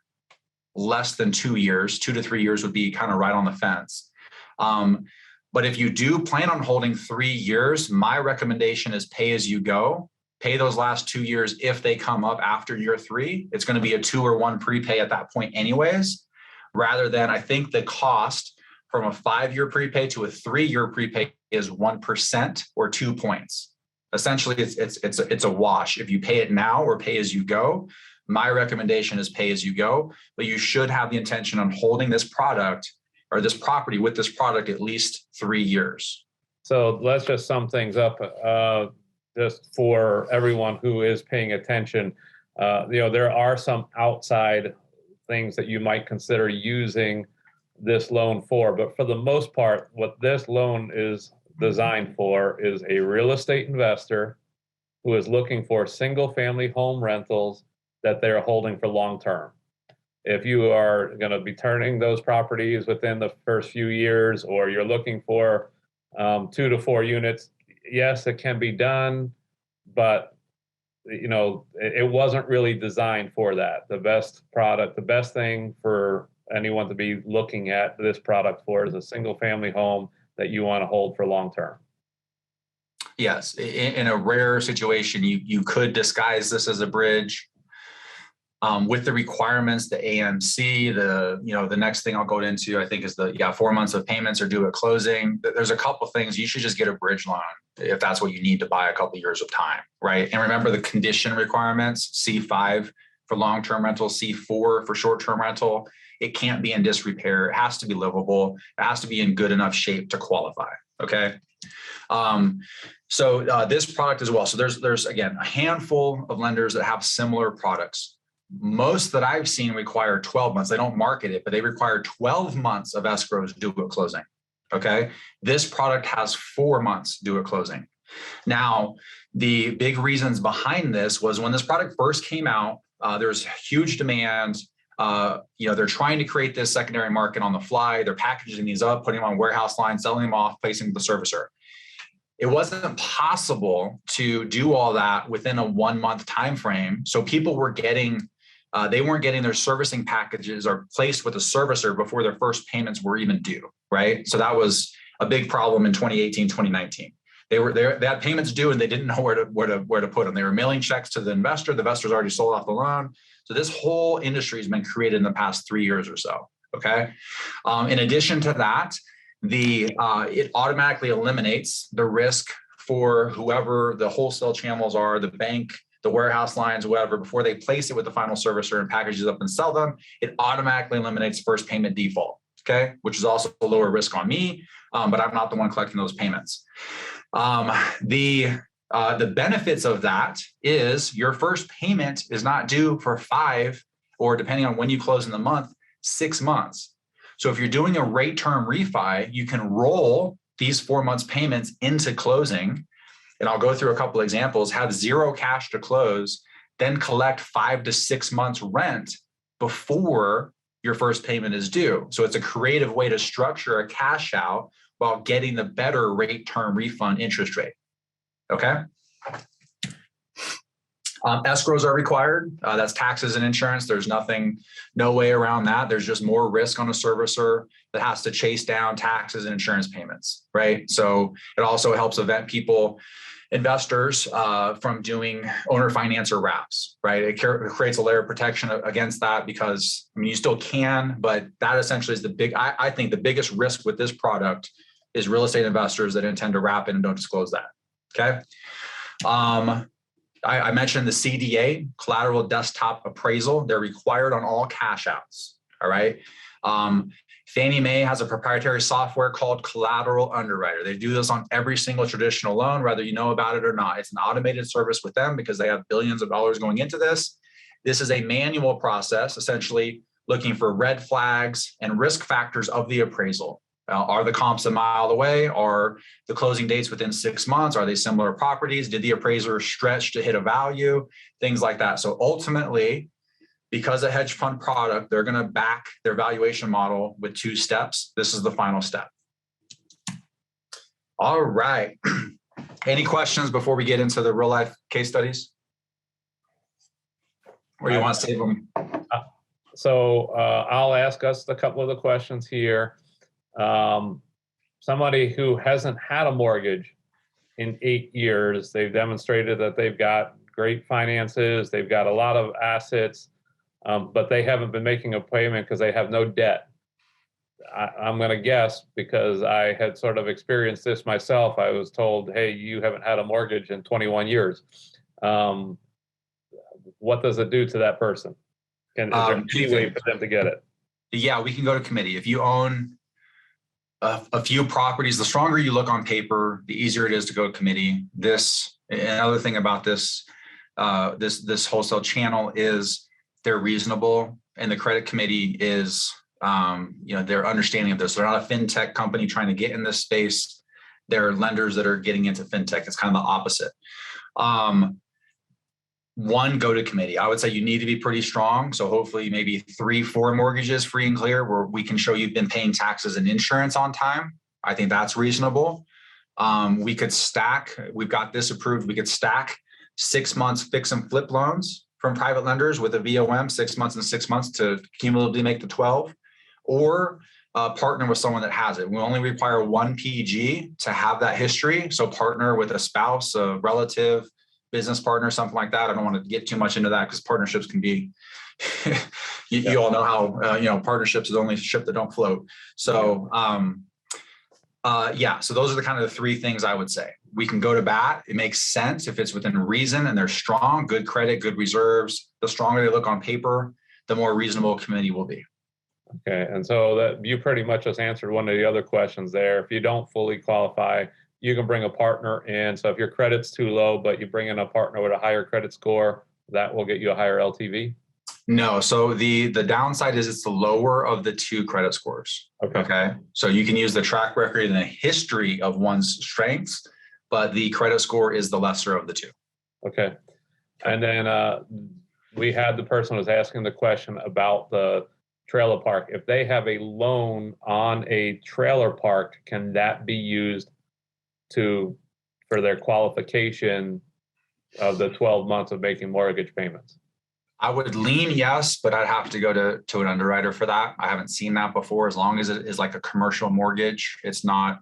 less than 2 years. 2 to 3 years would be kind of right on the fence. But if you do plan on holding 3 years, my recommendation is pay as you go. Pay those last 2 years if they come up after year 3. It's going to be a 2 or 1 prepay at that point anyways, rather than I think the cost from a 5-year prepay to a 3-year prepay is 1% or 2 points. Essentially, it's a wash. If you pay it now or pay as you go, my recommendation is pay as you go, but you should have the intention on holding this product or this property with this product at least 3 years. So let's just sum things up just for everyone who is paying attention. There are some outside things that you might consider using this loan for, but for the most part, what this loan is designed for is a real estate investor who is looking for single-family home rentals that they're holding for long-term. If you are going to be turning those properties within the first few years, or you're looking for 2 to 4 units, yes, it can be done, but it wasn't really designed for that. The best thing for anyone to be looking at this product for is a single-family home that you want to hold for long-term. Yes, in a rare situation, you could disguise this as a bridge. With the requirements, the AMC, the next thing I'll go into, I think, is 4 months of payments are due at closing. There's a couple things. You should just get a bridge loan if that's what you need to buy a couple years of time, right? And remember the condition requirements: C5 for long-term rental, C4 for short-term rental. It can't be in disrepair. It has to be livable. It has to be in good enough shape to qualify. Okay. So this product as well. So there's again a handful of lenders that have similar products. Most that I've seen require 12 months. They don't market it, but they require 12 months of escrows due at closing. Okay. This product has 4 months due at closing. Now, the big reasons behind this was when this product first came out, there's huge demand. They're trying to create this secondary market on the fly. They're packaging these up, putting them on warehouse lines, selling them off, placing the servicer. It wasn't possible to do all that within a 1 month time frame. So people were they weren't getting their servicing packages or placed with a servicer before their first payments were even due, right? So that was a big problem in 2018, 2019. They had payments due and they didn't know where to put them. They were mailing checks to the investor. The investor's already sold off the loan. So this whole industry has been created in the past 3 years or so. Okay. In addition to that, it automatically eliminates the risk for whoever the wholesale channels are, the bank, the warehouse lines, whatever, before they place it with the final servicer and packages up and sell them. It automatically eliminates first payment default. Okay. Which is also a lower risk on me, but I'm not the one collecting those payments. The benefits of that is your first payment is not due for 5, or depending on when you close in the month, 6 months. So if you're doing a rate term refi, you can roll these 4 months payments into closing. And I'll go through a couple examples: have 0 cash to close, then collect 5 to 6 months rent before your first payment is due. So it's a creative way to structure a cash out while getting the better rate term refund interest rate. Okay. Escrows are required. That's taxes and insurance. There's no way around that. There's just more risk on a servicer that has to chase down taxes and insurance payments, right? So it also helps investors from doing owner finance or wraps, right? It creates a layer of protection against that, because you still can, but that essentially is I think the biggest risk with this product is real estate investors that intend to wrap it and don't disclose that. Okay. I mentioned the CDA, collateral desktop appraisal. They're required on all cash outs. All right. Fannie Mae has a proprietary software called Collateral Underwriter. They do this on every single traditional loan, whether you know about it or not. It's an automated service with them because they have billions of dollars going into this. This is a manual process, essentially looking for red flags and risk factors of the appraisal. Are the comps a mile away? Are the closing dates within 6 months? Are they similar properties? Did the appraiser stretch to hit a value? Things like that. So ultimately, because a hedge fund product, they're going to back their valuation model with 2 steps. This is the final step. All right. Any questions before we get into the real life case studies? Or you want to save them? So I'll ask us a couple of the questions here. Somebody who hasn't had a mortgage in 8 years, they've demonstrated that they've got great finances, they've got a lot of assets, but they haven't been making a payment because they have no debt. I'm going to guess, because I had sort of experienced this myself. I was told, hey, you haven't had a mortgage in 21 years. What does it do to that person? Is there any way for them to get it? Yeah, we can go to committee. If you own a few properties, the stronger you look on paper, the easier it is to go to committee. Another thing about this wholesale channel is they're reasonable, and the credit committee is, their understanding of this. They're not a fintech company trying to get in this space. They're lenders that are getting into fintech. It's kind of the opposite. One, go to committee. I would say you need to be pretty strong. So hopefully maybe 3-4 mortgages free and clear where we can show you've been paying taxes and insurance on time. I think that's reasonable. We could stack, we've got this approved. We could stack 6 months fix and flip loans from private lenders with a VOM, 6 months and 6 months to cumulatively make the 12, or partner with someone that has it. We only require 1 PG to have that history. So partner with a spouse, a relative, business partner, something like that. I don't want to get too much into that because partnerships can be, you all know how, partnerships is the only ship that don't float. So, so those are the kind of the 3 things I would say. We can go to bat. It makes sense if it's within reason and they're strong, good credit, good reserves. The stronger they look on paper, the more reasonable a committee will be. Okay, and so that you pretty much just answered one of the other questions there. If you don't fully qualify, you can bring a partner in. So if your credit's too low, but you bring in a partner with a higher credit score, that will get you a higher LTV? No. So the downside is it's the lower of the 2 credit scores. Okay. So you can use the track record and the history of one's strengths, but the credit score is the lesser of the 2. Okay. And then we had the person who was asking the question about the trailer park. If they have a loan on a trailer park, can that be used for their qualification of the 12 months of making mortgage payments? I would lean yes, but I'd have to go to an underwriter for that. I haven't seen that before. As long as it is like a commercial mortgage, it's not,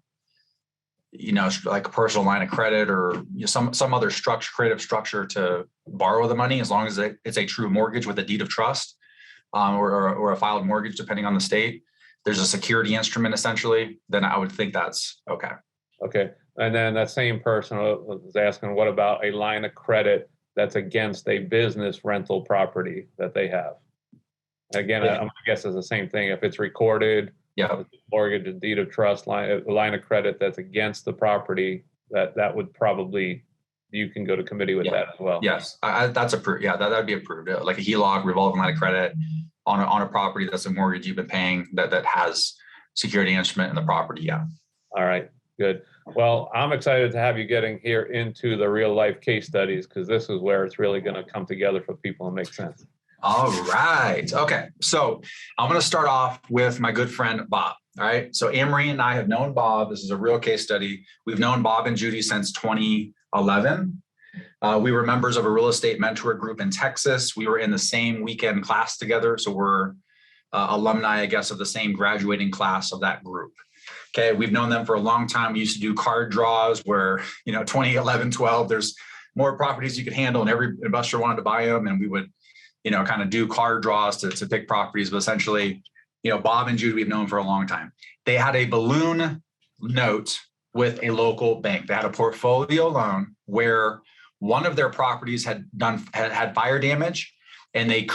like a personal line of credit or some other creative structure to borrow the money. As long as it's a true mortgage with a deed of trust or a filed mortgage, depending on the state, there's a security instrument essentially. Then I would think that's okay. Okay. And then that same person was asking, what about a line of credit that's against a business rental property that they have? Again, I'm gonna guess it's the same thing. If it's recorded, mortgage, a deed of trust, a line of credit that's against the property, that would probably, you can go to committee with that as well. Yes, that's approved. Yeah, that'd be approved. Like a HELOC, revolving line of credit on a property that's a mortgage you've been paying that has security instrument in the property. Yeah. All right. Good. Well, I'm excited to have you getting here into the real life case studies because this is where it's really going to come together for people and make sense. All right. Okay. So I'm going to start off with my good friend, Bob. All right. So Anne-Marie and I have known Bob. This is a real case study. We've known Bob and Judy since 2011. We were members of a real estate mentor group in Texas. We were in the same weekend class together. So we're alumni, I guess, of the same graduating class of that group. Okay, we've known them for a long time. We used to do card draws where, 2011, 12, there's more properties you could handle and every investor wanted to buy them. And we would, kind of do card draws to pick properties. But essentially, Bob and Jude, we've known for a long time. They had a balloon note with a local bank. They had a portfolio loan where one of their properties had fire damage and the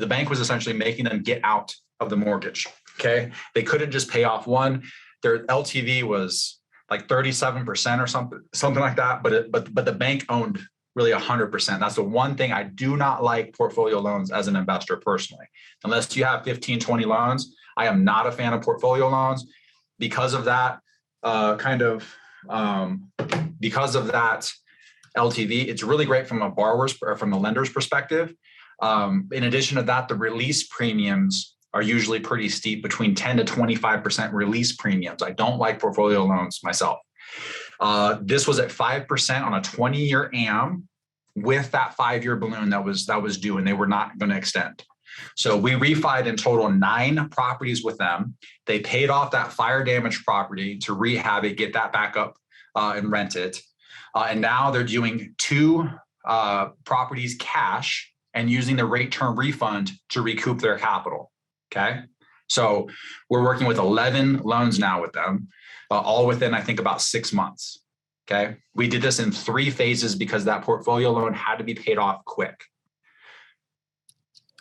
bank was essentially making them get out of the mortgage. Okay. They couldn't just pay off one. Their LTV was like 37% or something like that. But the bank owned really 100%. That's the one thing I do not like portfolio loans as an investor personally. Unless you have 15, 20 loans, I am not a fan of portfolio loans because of that because of that LTV. It's really great from a borrower's or from the lender's perspective. In addition to that, the release premiums are usually pretty steep, between 10 to 25% release premiums. I don't like portfolio loans myself. This was at 5% on a 20-year AM with that 5-year balloon that was due, and they were not going to extend. So we refied in total 9 properties with them. They paid off that fire damaged property to rehab it, get that back up and rent it. And now they're doing 2 properties cash and using the rate term refund to recoup their capital. Okay. So we're working with 11 loans now with them, all within, I think, about 6 months. Okay. We did this in 3 phases because that portfolio loan had to be paid off quick.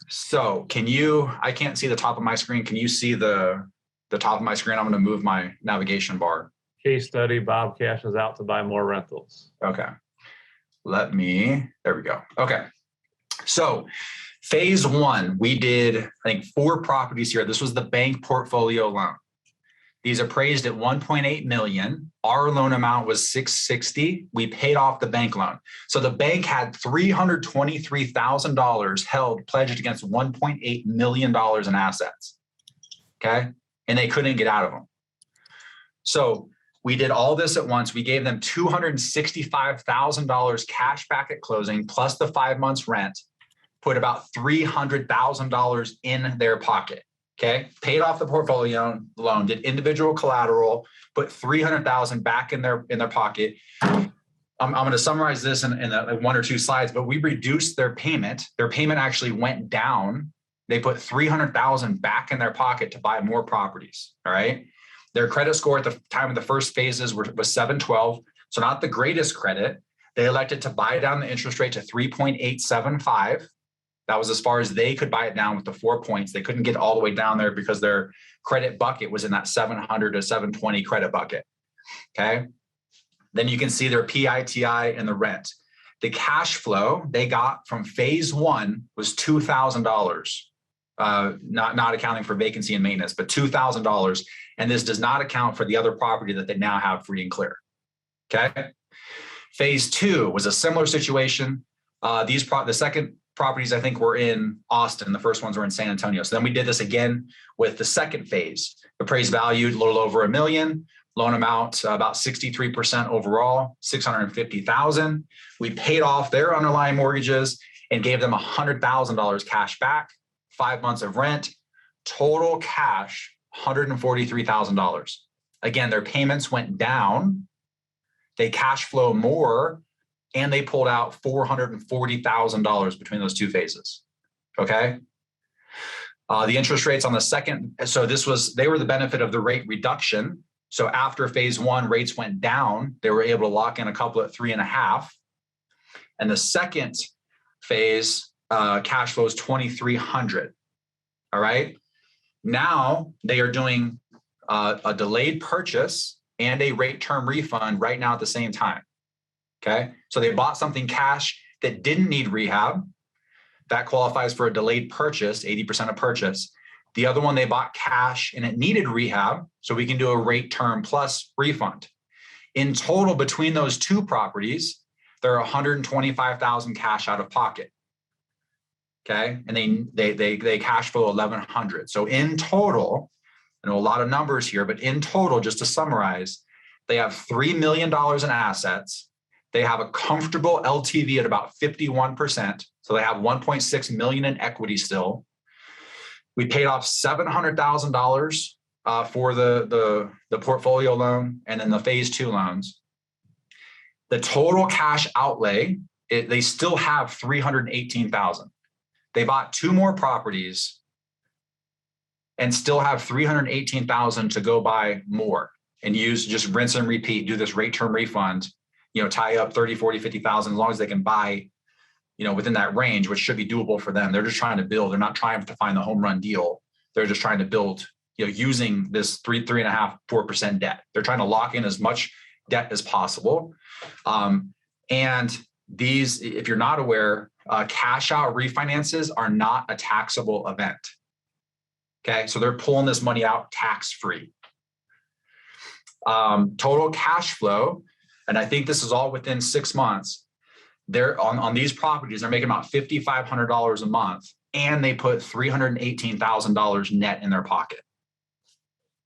So I can't see the top of my screen. Can you see the top of my screen? I'm going to move my navigation bar. Case study, Bob cashes out to buy more rentals. Okay. There we go. Okay. So phase 1, we did, I think, 4 properties here. This was the bank portfolio loan. These appraised at 1.8 million. Our loan amount was 660. We paid off the bank loan. So the bank had $323,000 held pledged against $1.8 million in assets. Okay. And they couldn't get out of them. So we did all this at once. We gave them $265,000 cash back at closing, plus the 5 months rent, put about $300,000 in their pocket. Okay. Paid off the portfolio loan, did individual collateral, put $300,000 back in their pocket. I'm going to summarize this in one or two slides, but we reduced their payment. Their payment actually went down. They put $300,000 back in their pocket to buy more properties. All right. Their credit score at the time of the first phases was 712. So not the greatest credit. They elected to buy down the interest rate to 3.875. That was as far as they could buy it down with the 4 points. They couldn't get all the way down there because their credit bucket was in that 700 to 720 credit bucket. Okay. Then you can see their PITI and the rent. The cash flow they got from phase one was $2,000. Not accounting for vacancy and maintenance, but $2,000. And this does not account for the other property that they now have free and clear. Okay. Phase two was a similar situation. The second properties I think were in Austin. The first ones were in San Antonio. So then we did this again with the second phase. Appraised value a little over $1 million. Loan amount about 63% overall, $650,000. We paid off their underlying mortgages and gave them $100,000 cash back. 5 months of rent, total cash, $143,000. Again, their payments went down. They cash flow more, and they pulled out $440,000 between those two phases. Okay. The interest rates on the second. So they were the benefit of the rate reduction. So after phase one, rates went down. They were able to lock in a couple at 3.5. And the second phase, cash flow is $2,300. All right. Now they are doing a delayed purchase and a rate term refund right now at the same time. Okay. So they bought something cash that didn't need rehab. That qualifies for a delayed purchase, 80% of purchase. The other one, they bought cash and it needed rehab. So we can do a rate term plus refund. In total, between those two properties, they're $125,000 cash out of pocket. Okay. And they cash flow $1,100. So in total, I know a lot of numbers here, but in total, just to summarize, they have $3 million in assets. They have a comfortable LTV at about 51%. So they have $1.6 million in equity still. We paid off $700,000 for the portfolio loan and then the phase two loans. The total cash outlay, they still have $318,000. They bought 2 more properties and still have $318,000 to go buy more and use, just rinse and repeat, do this rate term refund, tie up 30, 40, 50,000, as long as they can buy, within that range, which should be doable for them. They're just trying to build. They're not trying to find the home run deal. They're just trying to build, using this 3.5%, 4% debt. They're trying to lock in as much debt as possible. And these, if you're not aware, cash out refinances are not a taxable event. Okay. So they're pulling this money out tax-free. Total cash flow. And I think this is all within 6 months. They're on these properties, they're making about $5,500 a month, and they put $318,000 net in their pocket.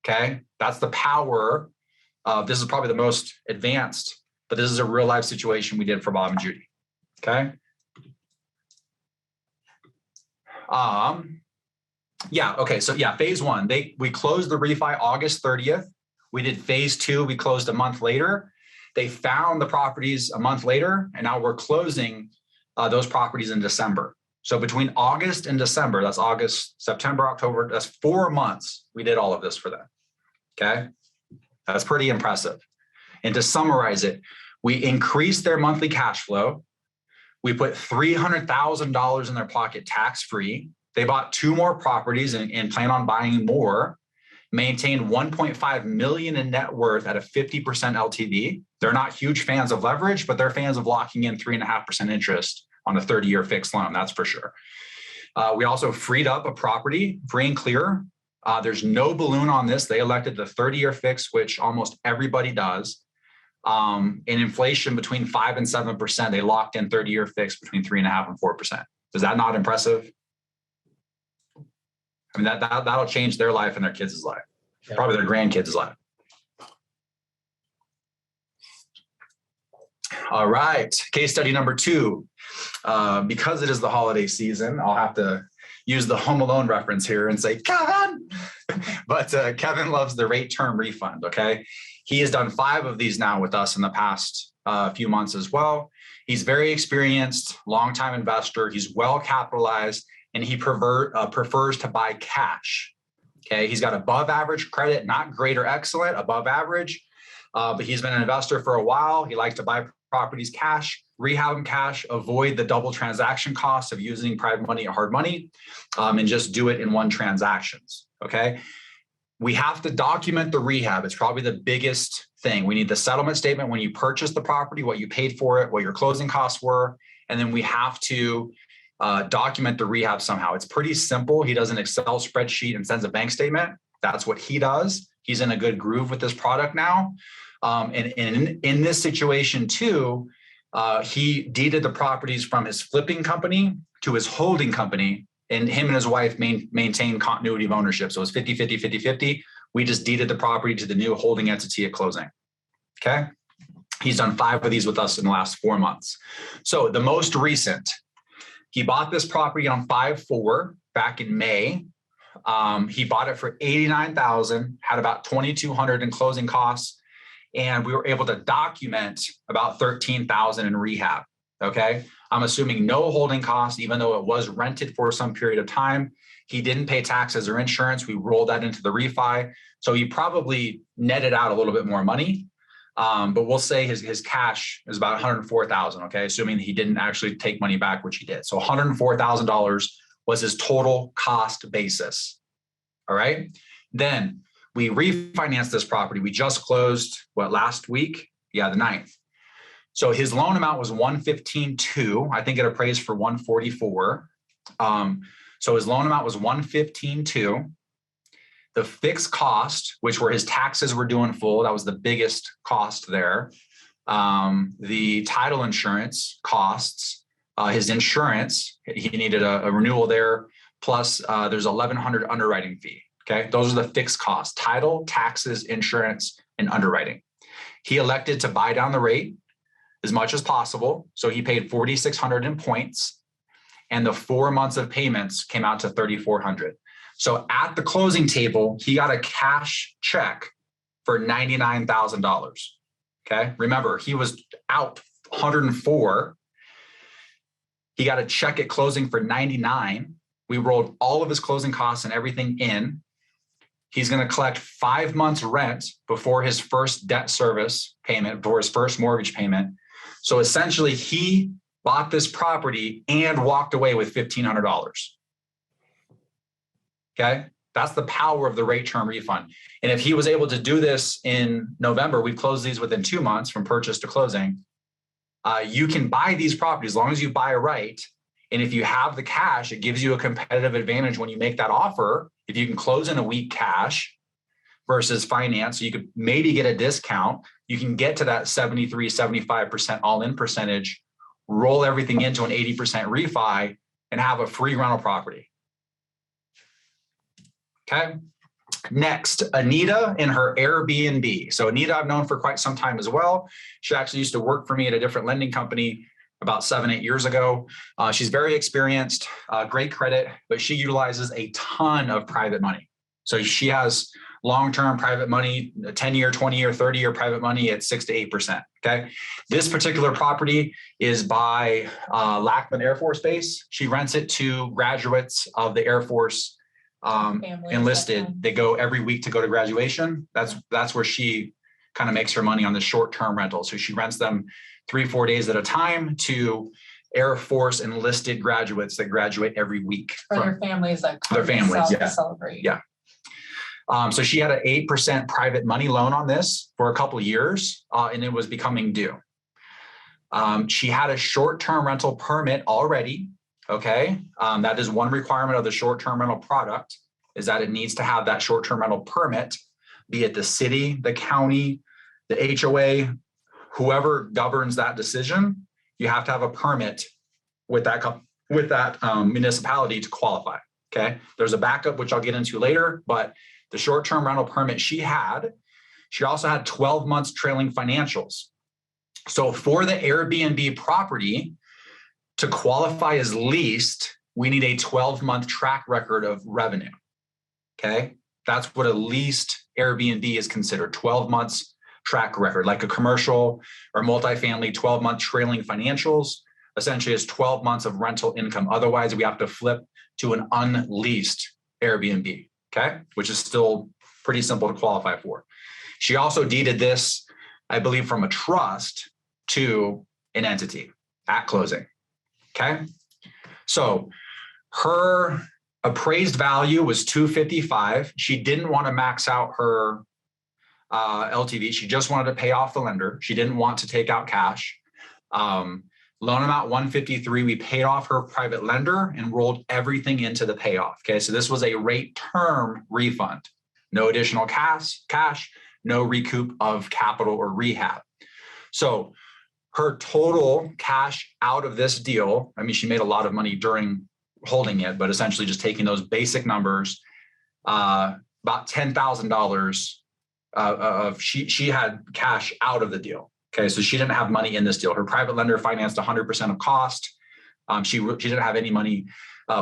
Okay. That's the power of, this is probably the most advanced, but this is a real life situation we did for Bob and Judy. Okay. Yeah. Okay. So yeah, phase one, we closed the refi August 30th. We did phase two. We closed a month later. They found the properties a month later, and now we're closing those properties in December. So between August and December, that's August, September, October, that's 4 months. We did all of this for them. Okay. That's pretty impressive. And to summarize it, we increased their monthly cash flow. We put $300,000 in their pocket tax-free. They bought 2 more properties and plan on buying more, maintained $1.5 million in net worth at a 50% LTV. They're not huge fans of leverage, but they're fans of locking in 3.5% interest on a 30-year fixed loan. That's for sure. We also freed up a property free and clear There's no balloon on this. They elected the 30-year fix, which almost everybody does. In inflation between 5 and 7%, they locked in 30-year fix between 3.5% and 4%. Is that not impressive? I mean, that'll change their life and their kids' life, probably their grandkids' life. All right, case study number 2. Because it is the holiday season, I'll have to use the Home Alone reference here and say, Kevin, but Kevin loves the rate term refund, okay? He has done 5 of these now with us in the past few months as well. He's very experienced, longtime investor. He's well capitalized, and he prefers to buy cash, okay? He's got above average credit, not great or excellent, above average, but he's been an investor for a while. He likes to buy properties cash, rehab them cash, avoid the double transaction costs of using private money or hard money, and just do it in one transactions, okay? We have to document the rehab. It's probably the biggest thing. We need the settlement statement when you purchase the property, what you paid for it, what your closing costs were, and then we have to document the rehab somehow. It's pretty simple. He does an Excel spreadsheet and sends a bank statement. That's what he does. He's in a good groove with this product now. And in this situation too, he deeded the properties from his flipping company to his holding company, and him and his wife maintain continuity of ownership. So it's 50-50, 50-50. We just deeded the property to the new holding entity at closing. Okay. He's done 5 of these with us in the last 4 months. So the most recent, he bought this property on 5/4 back in May. He bought it for $89,000, had about $2,200 in closing costs, and we were able to document about $13,000 in rehab. Okay. I'm assuming no holding costs, even though it was rented for some period of time. He didn't pay taxes or insurance. We rolled that into the refi. So he probably netted out a little bit more money. But we'll say his cash is about $104,000. Okay. Assuming he didn't actually take money back, which he did. So $104,000 was his total cost basis. All right. Then we refinanced this property. We just closed last week? Yeah, the 9th. So his loan amount was $115,200. I think it appraised for $144,000. So his loan amount was $115,200. The fixed cost, which were his taxes were due in full, that was the biggest cost there. The title insurance costs, his insurance, he needed a renewal there. Plus there's $1,100 underwriting fee. Okay. Those are the fixed costs: title, taxes, insurance, and underwriting. He elected to buy down the rate as much as possible. So he paid $4,600 in points, and the 4 months of payments came out to $3,400. So at the closing table, he got a cash check for $99,000. Okay. Remember, he was out $104,000. He got a check at closing for $99,000. We rolled all of his closing costs and everything in. He's going to collect 5 months rent before his first debt service payment, before his first mortgage payment. So essentially he bought this property and walked away with $1,500. Okay. That's the power of the rate term refund. And if he was able to do this in November, we closed these within 2 months from purchase to closing. You can buy these properties as long as you buy right. And if you have the cash, it gives you a competitive advantage when you make that offer. If you can close in a week cash versus finance, so you could maybe get a discount. You can get to that 73, 75% all-in percentage, roll everything into an 80% refi, and have a free rental property. Okay. Next, Anita and her Airbnb. So Anita, I've known for quite some time as well. She actually used to work for me at a different lending company about 7-8 years ago. She's very experienced, great credit, but she utilizes a ton of private money. So she has long-term private money, 10-year, 20-year, 30-year private money at 6 to 8%. Okay. This particular property is by Lackman Air Force Base. She rents it to graduates of the Air Force enlisted. They go every week to go to graduation. That's where she kind of makes her money on the short-term rental. So she rents them 3-4 days at a time to Air Force enlisted graduates that graduate every week. For their families that come their families, to celebrate. Yeah. So she had an 8% private money loan on this for a couple of years, and it was becoming due. She had a short-term rental permit already. Okay. That is one requirement of the short-term rental product, is that it needs to have that short-term rental permit, be it the city, the county, the HOA, whoever governs that decision. You have to have a permit with that municipality to qualify. Okay. There's a backup, which I'll get into later, but the short-term rental permit she also had 12 months trailing financials. So for the Airbnb property to qualify as leased, we need a 12-month track record of revenue. Okay. That's what a leased Airbnb is considered, 12 months track record, like a commercial or multifamily 12-month trailing financials, essentially is 12 months of rental income. Otherwise, we have to flip to an unleased Airbnb, okay, which is still pretty simple to qualify for. She also deeded this, I believe, from a trust to an entity at closing, okay? So her appraised value was $255. She didn't want to max out her LTV. She just wanted to pay off the lender. She didn't want to take out cash. Loan amount $153. We paid off her private lender and rolled everything into the payoff. Okay, so this was a rate term refund. No additional cash, no recoup of capital or rehab. So her total cash out of this deal, I mean, she made a lot of money during holding it, but essentially just taking those basic numbers, about $10,000 she had cash out of the deal. Okay, so she didn't have money in this deal. Her private lender financed 100% of cost. She didn't have any money.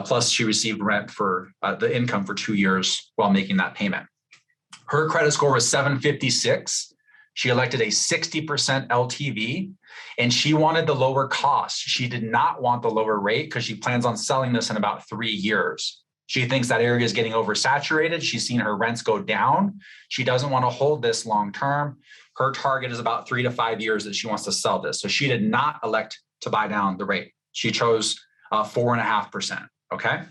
Plus, she received rent for the income for 2 years while making that payment. Her credit score was 756. She elected a 60% LTV, and she wanted the lower cost. She did not want the lower rate because she plans on selling this in about 3 years. She thinks that area is getting oversaturated. She's seen her rents go down. She doesn't want to hold this long term. Her target is about 3 to 5 years that she wants to sell this. So she did not elect to buy down the rate. She chose 4.5%. Okay.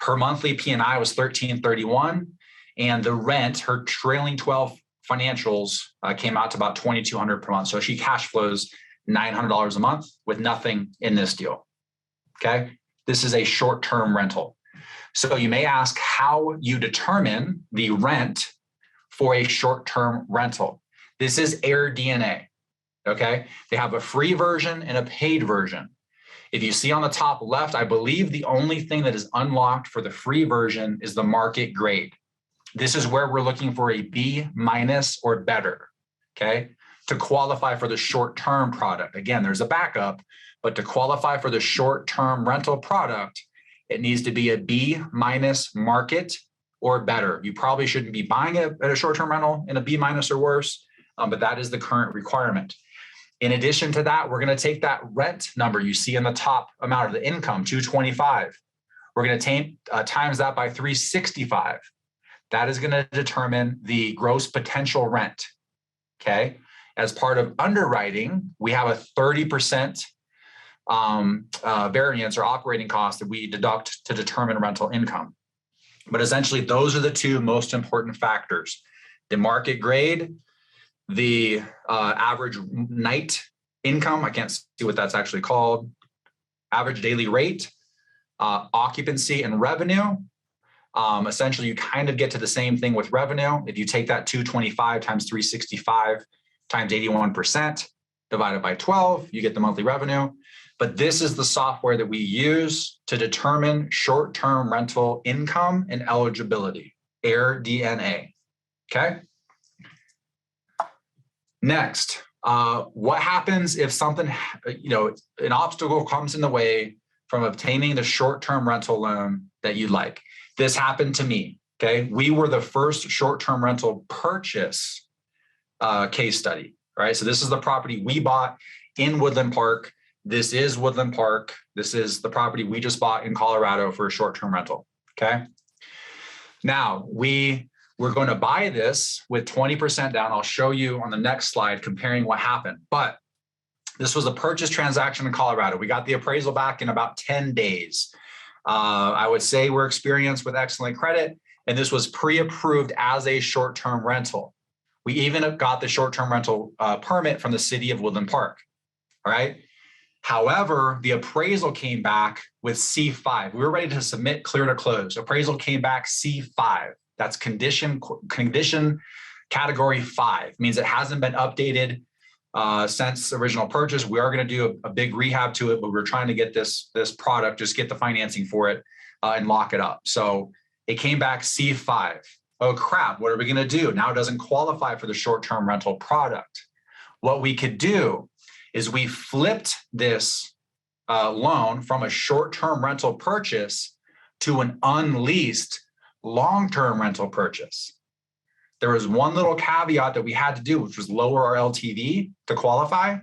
Her monthly P&I was $1,331, and the rent, her trailing 12 financials came out to about $2,200 per month. So she cash flows $900 a month with nothing in this deal. Okay. This is a short-term rental. So you may ask how you determine the rent for a short-term rental. This is AirDNA, okay? They have a free version and a paid version. If you see on the top left, I believe the only thing that is unlocked for the free version is the market grade. This is where we're looking for a B- or better, okay? To qualify for the short-term product. Again, there's a backup, but to qualify for the short-term rental product, it needs to be a B- market or better. You probably shouldn't be buying it at a short-term rental in a B- or worse, but that is the current requirement. In addition to that, we're going to take that rent number you see in the top amount of the income, 225. We're going to times that by 365. That is going to determine the gross potential rent. Okay. As part of underwriting, we have a 30% variance or operating cost that we deduct to determine rental income. But essentially, those are the two most important factors: the market grade, the average night income. I can't see what that's actually called. Average daily rate, occupancy, and revenue. Essentially, you kind of get to the same thing with revenue. If you take that 225 times 365 times 81% divided by 12, you get the monthly revenue. But this is the software that we use to determine short-term rental income and eligibility, AirDNA. Okay. Next, what happens if something, an obstacle comes in the way from obtaining the short-term rental loan that you'd like? This happened to me. Okay. We were the first short-term rental purchase case study, right? So this is the property we bought in Woodland Park. This is Woodland Park. This is the property we just bought in Colorado for a short-term rental. Okay. Now we're going to buy this with 20% down. I'll show you on the next slide comparing what happened. But this was a purchase transaction in Colorado. We got the appraisal back in about 10 days. I would say we're experienced with excellent credit, and this was pre-approved as a short-term rental. We even got the short-term rental permit from the city of Woodland Park. All right. However, the appraisal came back with C5. We were ready to submit clear to close. Appraisal came back C5. That's condition category 5. Means it hasn't been updated since original purchase. We are going to do a big rehab to it, but we're trying to get this product, just get the financing for it and lock it up. So it came back C5. Oh crap, what are we going to do? Now it doesn't qualify for the short-term rental product. What we could do is we flipped this loan from a short-term rental purchase to an unleased long-term rental purchase. There was one little caveat that we had to do, which was lower our LTV to qualify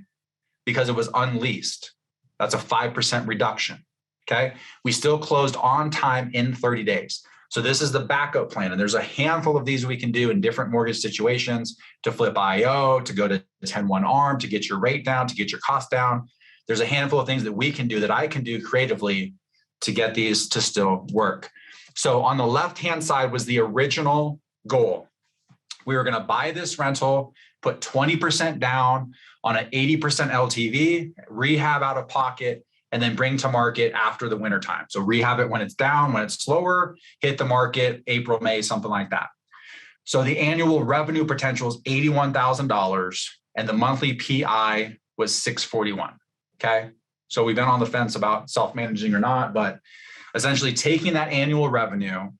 because it was unleased. That's a 5% reduction, okay? We still closed on time in 30 days. So this is the backup plan. And there's a handful of these we can do in different mortgage situations to flip IO, to go to 10-1 ARM, to get your rate down, to get your cost down. There's a handful of things that we can do, that I can do creatively to get these to still work. So on the left-hand side was the original goal. We were going to buy this rental, put 20% down on an 80% LTV, rehab out of pocket, and then bring to market after the winter time. So rehab it when it's down, when it's slower, hit the market April, May, something like that. So the annual revenue potential is $81,000 and the monthly PI was $641. Okay. So we've been on the fence about self-managing or not, but essentially taking that annual revenue,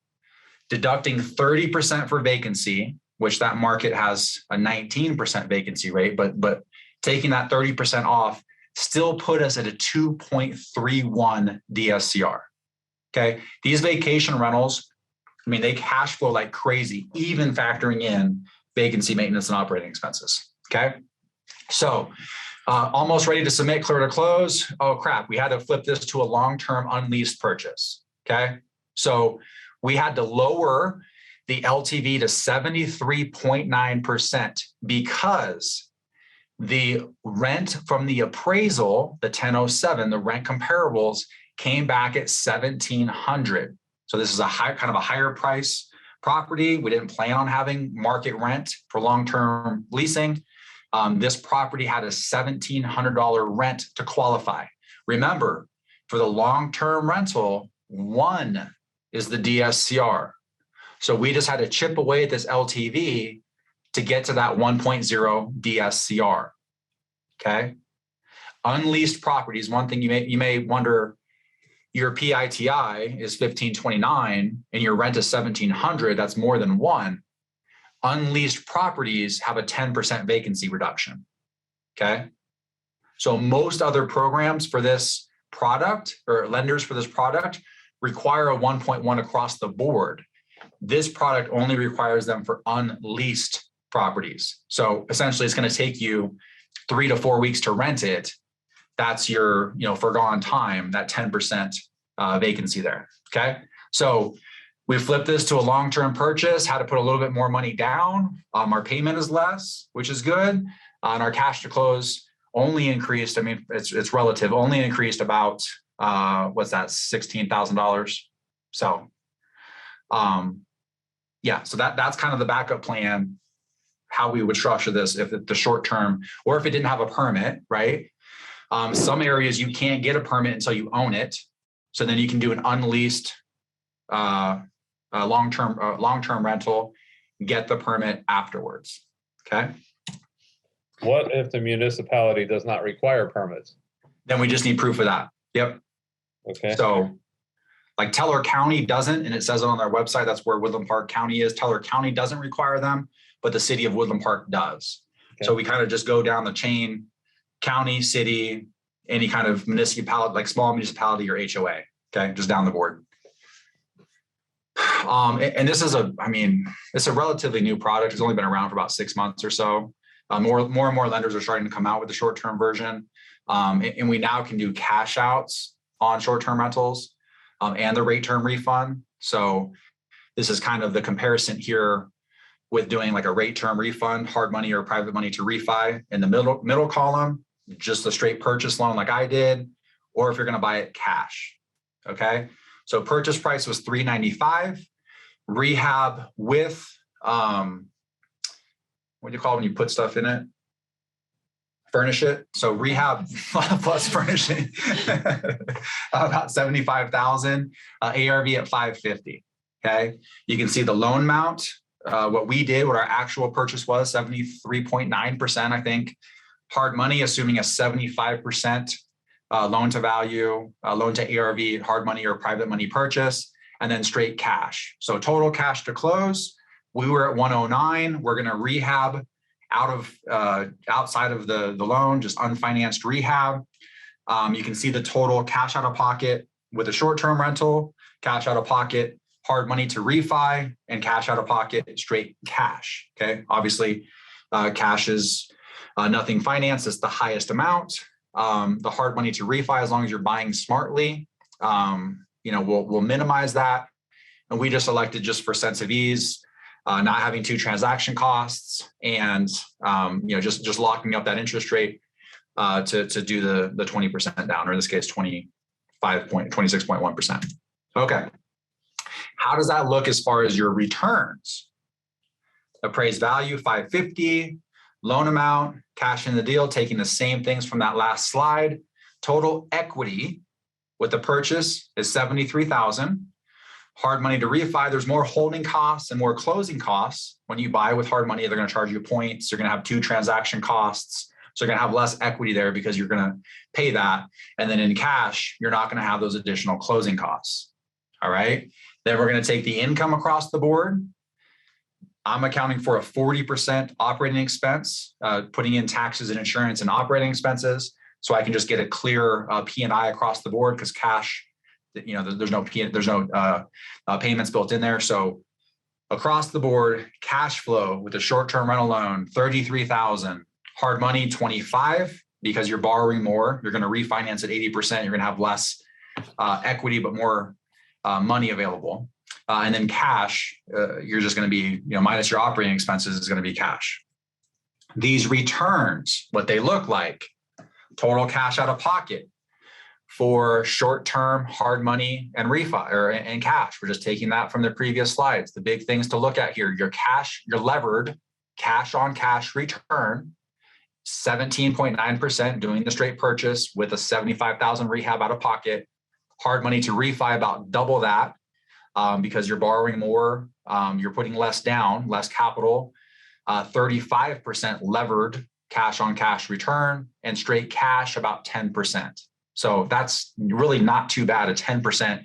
deducting 30% for vacancy, which that market has a 19% vacancy rate, but taking that 30% off still put us at a 2.31 DSCR. Okay. These vacation rentals, I mean, they cash flow like crazy, even factoring in vacancy, maintenance, and operating expenses. Okay. So almost ready to submit clear to close. Oh crap. We had to flip this to a long-term unleased purchase. Okay. So we had to lower the LTV to 73.9% because the rent from the appraisal, the 1007, the rent comparables came back at 1,700. So this is a kind of a higher price property. We didn't plan on having market rent for long-term leasing. This property had a $1,700 rent to qualify. Remember, for the long-term rental, 1 is the DSCR. So we just had to chip away at this LTV to get to that 1.0 DSCR. Okay. Unleased properties. One thing you may wonder, your PITI is 1529 and your rent is 1,700. That's more than 1. Unleased properties have a 10% vacancy reduction. Okay. So most other programs for this product, or lenders for this product, require a 1.1 across the board. This product only requires them for unleased properties. So essentially it's going to take you 3 to 4 weeks to rent it. That's your, foregone time, that 10% vacancy there. Okay. So we flipped this to a long-term purchase, had to put a little bit more money down. Our payment is less, which is good. And our cash to close only increased. I mean, it's relative, only increased about, what's that? $16,000. So, yeah, so that's kind of the backup plan, how we would structure this if the short term, or if it didn't have a permit, right? Some areas you can't get a permit until you own it. So then you can do an unleased long-term rental, get the permit afterwards. Okay. What if the municipality does not require permits? Then we just need proof of that. Yep. Okay. So like Teller County doesn't, and it says it on their website, that's where Woodland Park County is. Teller County doesn't require them, but the city of Woodland Park does. Okay. So we kind of just go down the chain, county, city, any kind of municipality, like small municipality or HOA. Okay. Just down the board. And this is it's a relatively new product. It's only been around for about 6 months or so. More and more lenders are starting to come out with the short-term version. And we now can do cash outs on short-term rentals and the rate term refund. So this is kind of the comparison here with doing like a rate term refund, hard money or private money to refi. In the middle column, just a straight purchase loan like I did, or if you're going to buy it cash. Okay. So purchase price was $395. Rehab with, what do you call it when you put stuff in it? furnish it. So rehab plus furnishing, about 75,000, ARV at 550. Okay. You can see the loan amount, what we did, what our actual purchase was, 73.9%, I think. Hard money, assuming a 75% loan to value, loan to ARV, hard money or private money purchase, and then straight cash. So total cash to close, we were at 109. We're going to rehab outside of the loan, just unfinanced rehab. You can see the total cash out of pocket with a short-term rental, cash out of pocket, hard money to refi, and cash out of pocket, straight cash. Okay, obviously, cash is nothing financed. It's the highest amount. The hard money to refi, as long as you're buying smartly, we'll minimize that. And we just elected, just for sense of ease, not having 2 transaction costs, and just locking up that interest rate to do the 20% down, or in this case 26.1%. Okay, how does that look as far as your returns? Appraised value 550, loan amount, cash in the deal, taking the same things from that last slide. Total equity with the purchase is 73,000. Hard money to refi, there's more holding costs and more closing costs. When you buy with hard money, they're going to charge you points. You're going to have 2 transaction costs. So you're going to have less equity there because you're going to pay that. And then in cash, you're not going to have those additional closing costs. All right. Then we're going to take the income across the board. I'm accounting for a 40% operating expense, putting in taxes and insurance and operating expenses. So I can just get a clear P&I across the board, because cash, there's no payments built in there. So across the board, cash flow with a short-term rental loan, 33,000, hard money, 25, because you're borrowing more. You're going to refinance at 80%. You're going to have less equity, but more money available. And then cash, you're just going to be, minus your operating expenses is going to be cash. These returns, what they look like: total cash out of pocket for short-term hard money and refi and cash. We're just taking that from the previous slides. The big things to look at here: your cash, your levered cash on cash return, 17.9% doing the straight purchase with a 75,000 rehab out of pocket. Hard money to refi, about double that. Because you're borrowing more, you're putting less down, less capital, 35% levered cash on cash return, and straight cash about 10%. So that's really not too bad, a 10%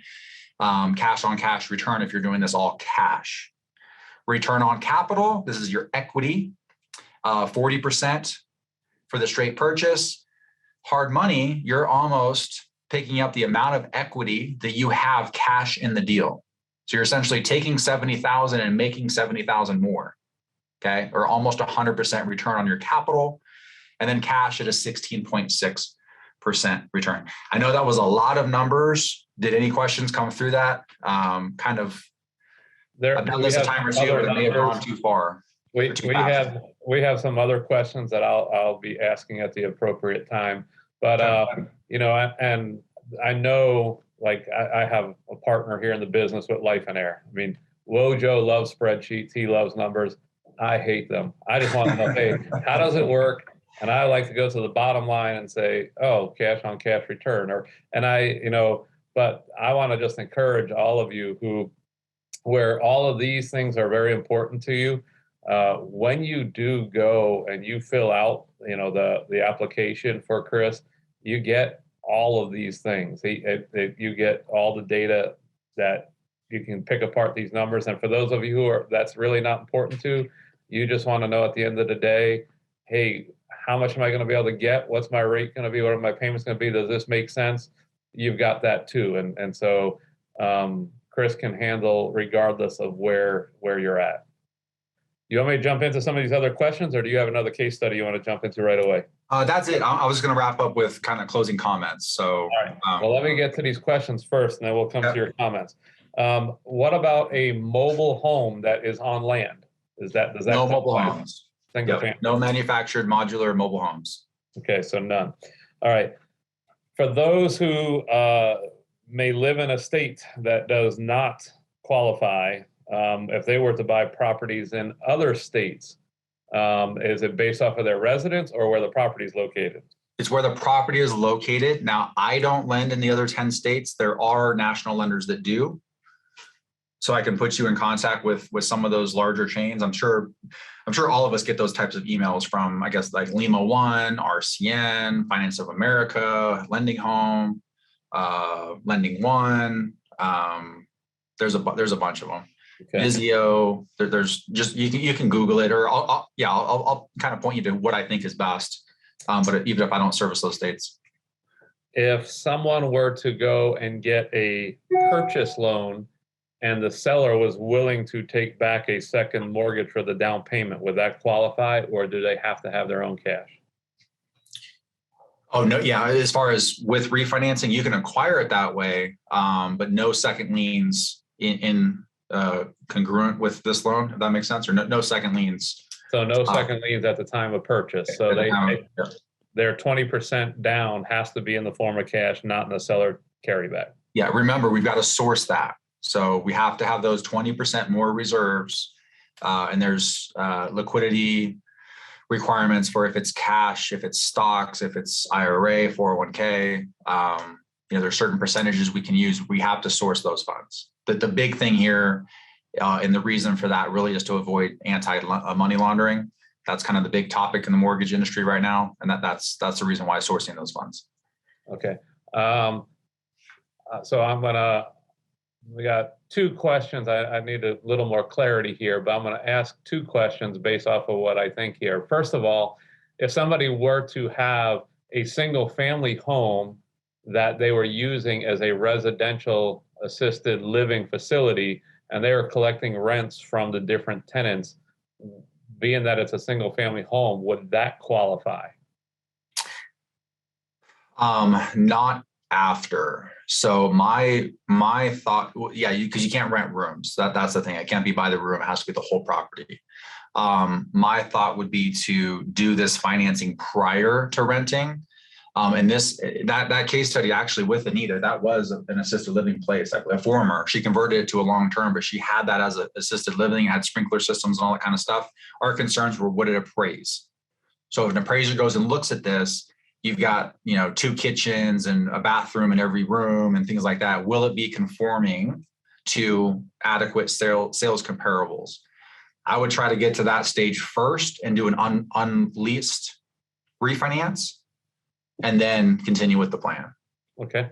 cash on cash return if you're doing this all cash. Return on capital, this is your equity, 40% for the straight purchase. Hard money, you're almost picking up the amount of equity that you have cash in the deal. So you're essentially taking 70,000 and making 70,000 more, okay? Or almost 100% return on your capital, and then cash at a 16.6% return. I know that was a lot of numbers. Did any questions come through that? I've done this a time or two, but it may have gone too far. We have some other questions that I'll be asking at the appropriate time. But and I know, like, I have a partner here in the business with Lifeonaire. I mean, Wojo loves spreadsheets. He loves numbers. I hate them. I just want to know, hey, how does it work? And I like to go to the bottom line and say, oh, cash on cash return. But I want to just encourage all of you where all of these things are very important to you. When you do go and you fill out, the application for Chris, you get all of these things. You get all the data that you can pick apart these numbers. And for those of you that's really not important to, you just want to know at the end of the day, hey, how much am I going to be able to get? What's my rate going to be? What are my payments going to be? Does this make sense? You've got that too. And so Chris can handle regardless of where you're at. You want me to jump into some of these other questions, or do you have another case study you want to jump into right away? That's it. I was going to wrap up with kind of closing comments. So, all right. Well, let me get to these questions first, and then we'll come to your comments. What about a mobile home that is on land? Does that no mobile homes? Single family. No manufactured modular mobile homes. Okay, so none. All right. For those who may live in a state that does not qualify, if they were to buy properties in other states, Is it based off of their residence or where the property is located? It's where the property is located. Now, I don't lend in the other 10 states. There are national lenders that do. So I can put you in contact with some of those larger chains. I'm sure all of us get those types of emails from, I guess, like Lima One, RCN, Finance of America, Lending Home, Lending One. There's a bunch of them. Okay. Vizio. There's just you can Google it, or I'll kind of point you to what I think is best. But even if I don't service those states. If someone were to go and get a purchase loan and the seller was willing to take back a second mortgage for the down payment, would that qualify, or do they have to have their own cash? Oh, no. Yeah. As far as with refinancing, you can acquire it that way, but no second liens in congruent with this loan, if that makes sense, or no second liens. So no second liens at the time of purchase. So their 20% down has to be in the form of cash, not in the seller carryback. Yeah. Remember, we've got to source that. So we have to have those 20% more reserves. And there's liquidity requirements for if it's cash, if it's stocks, if it's IRA, 401k. There's certain percentages we can use. We have to source those funds. The big thing here, and the reason for that really is to avoid anti-money laundering. That's kind of the big topic in the mortgage industry right now. And that's the reason why sourcing those funds. Okay. So we got two questions. I need a little more clarity here, but I'm going to ask two questions based off of what I think here. First of all, if somebody were to have a single family home that they were using as a residential assisted living facility, and they were collecting rents from the different tenants, being that it's a single family home, would that qualify? Not after. So my thought, because you can't rent rooms. That's the thing. It can't be by the room. It has to be the whole property. My thought would be to do this financing prior to renting. And that case study actually with Anita, that was an assisted living place, a former. She converted it to a long-term, but she had that as an assisted living, had sprinkler systems and all that kind of stuff. Our concerns were, would it appraise? So if an appraiser goes and looks at this, you've got, 2 kitchens and a bathroom in every room and things like that. Will it be conforming to adequate sales comparables? I would try to get to that stage first and do an unleased refinance, and then continue with the plan. Okay.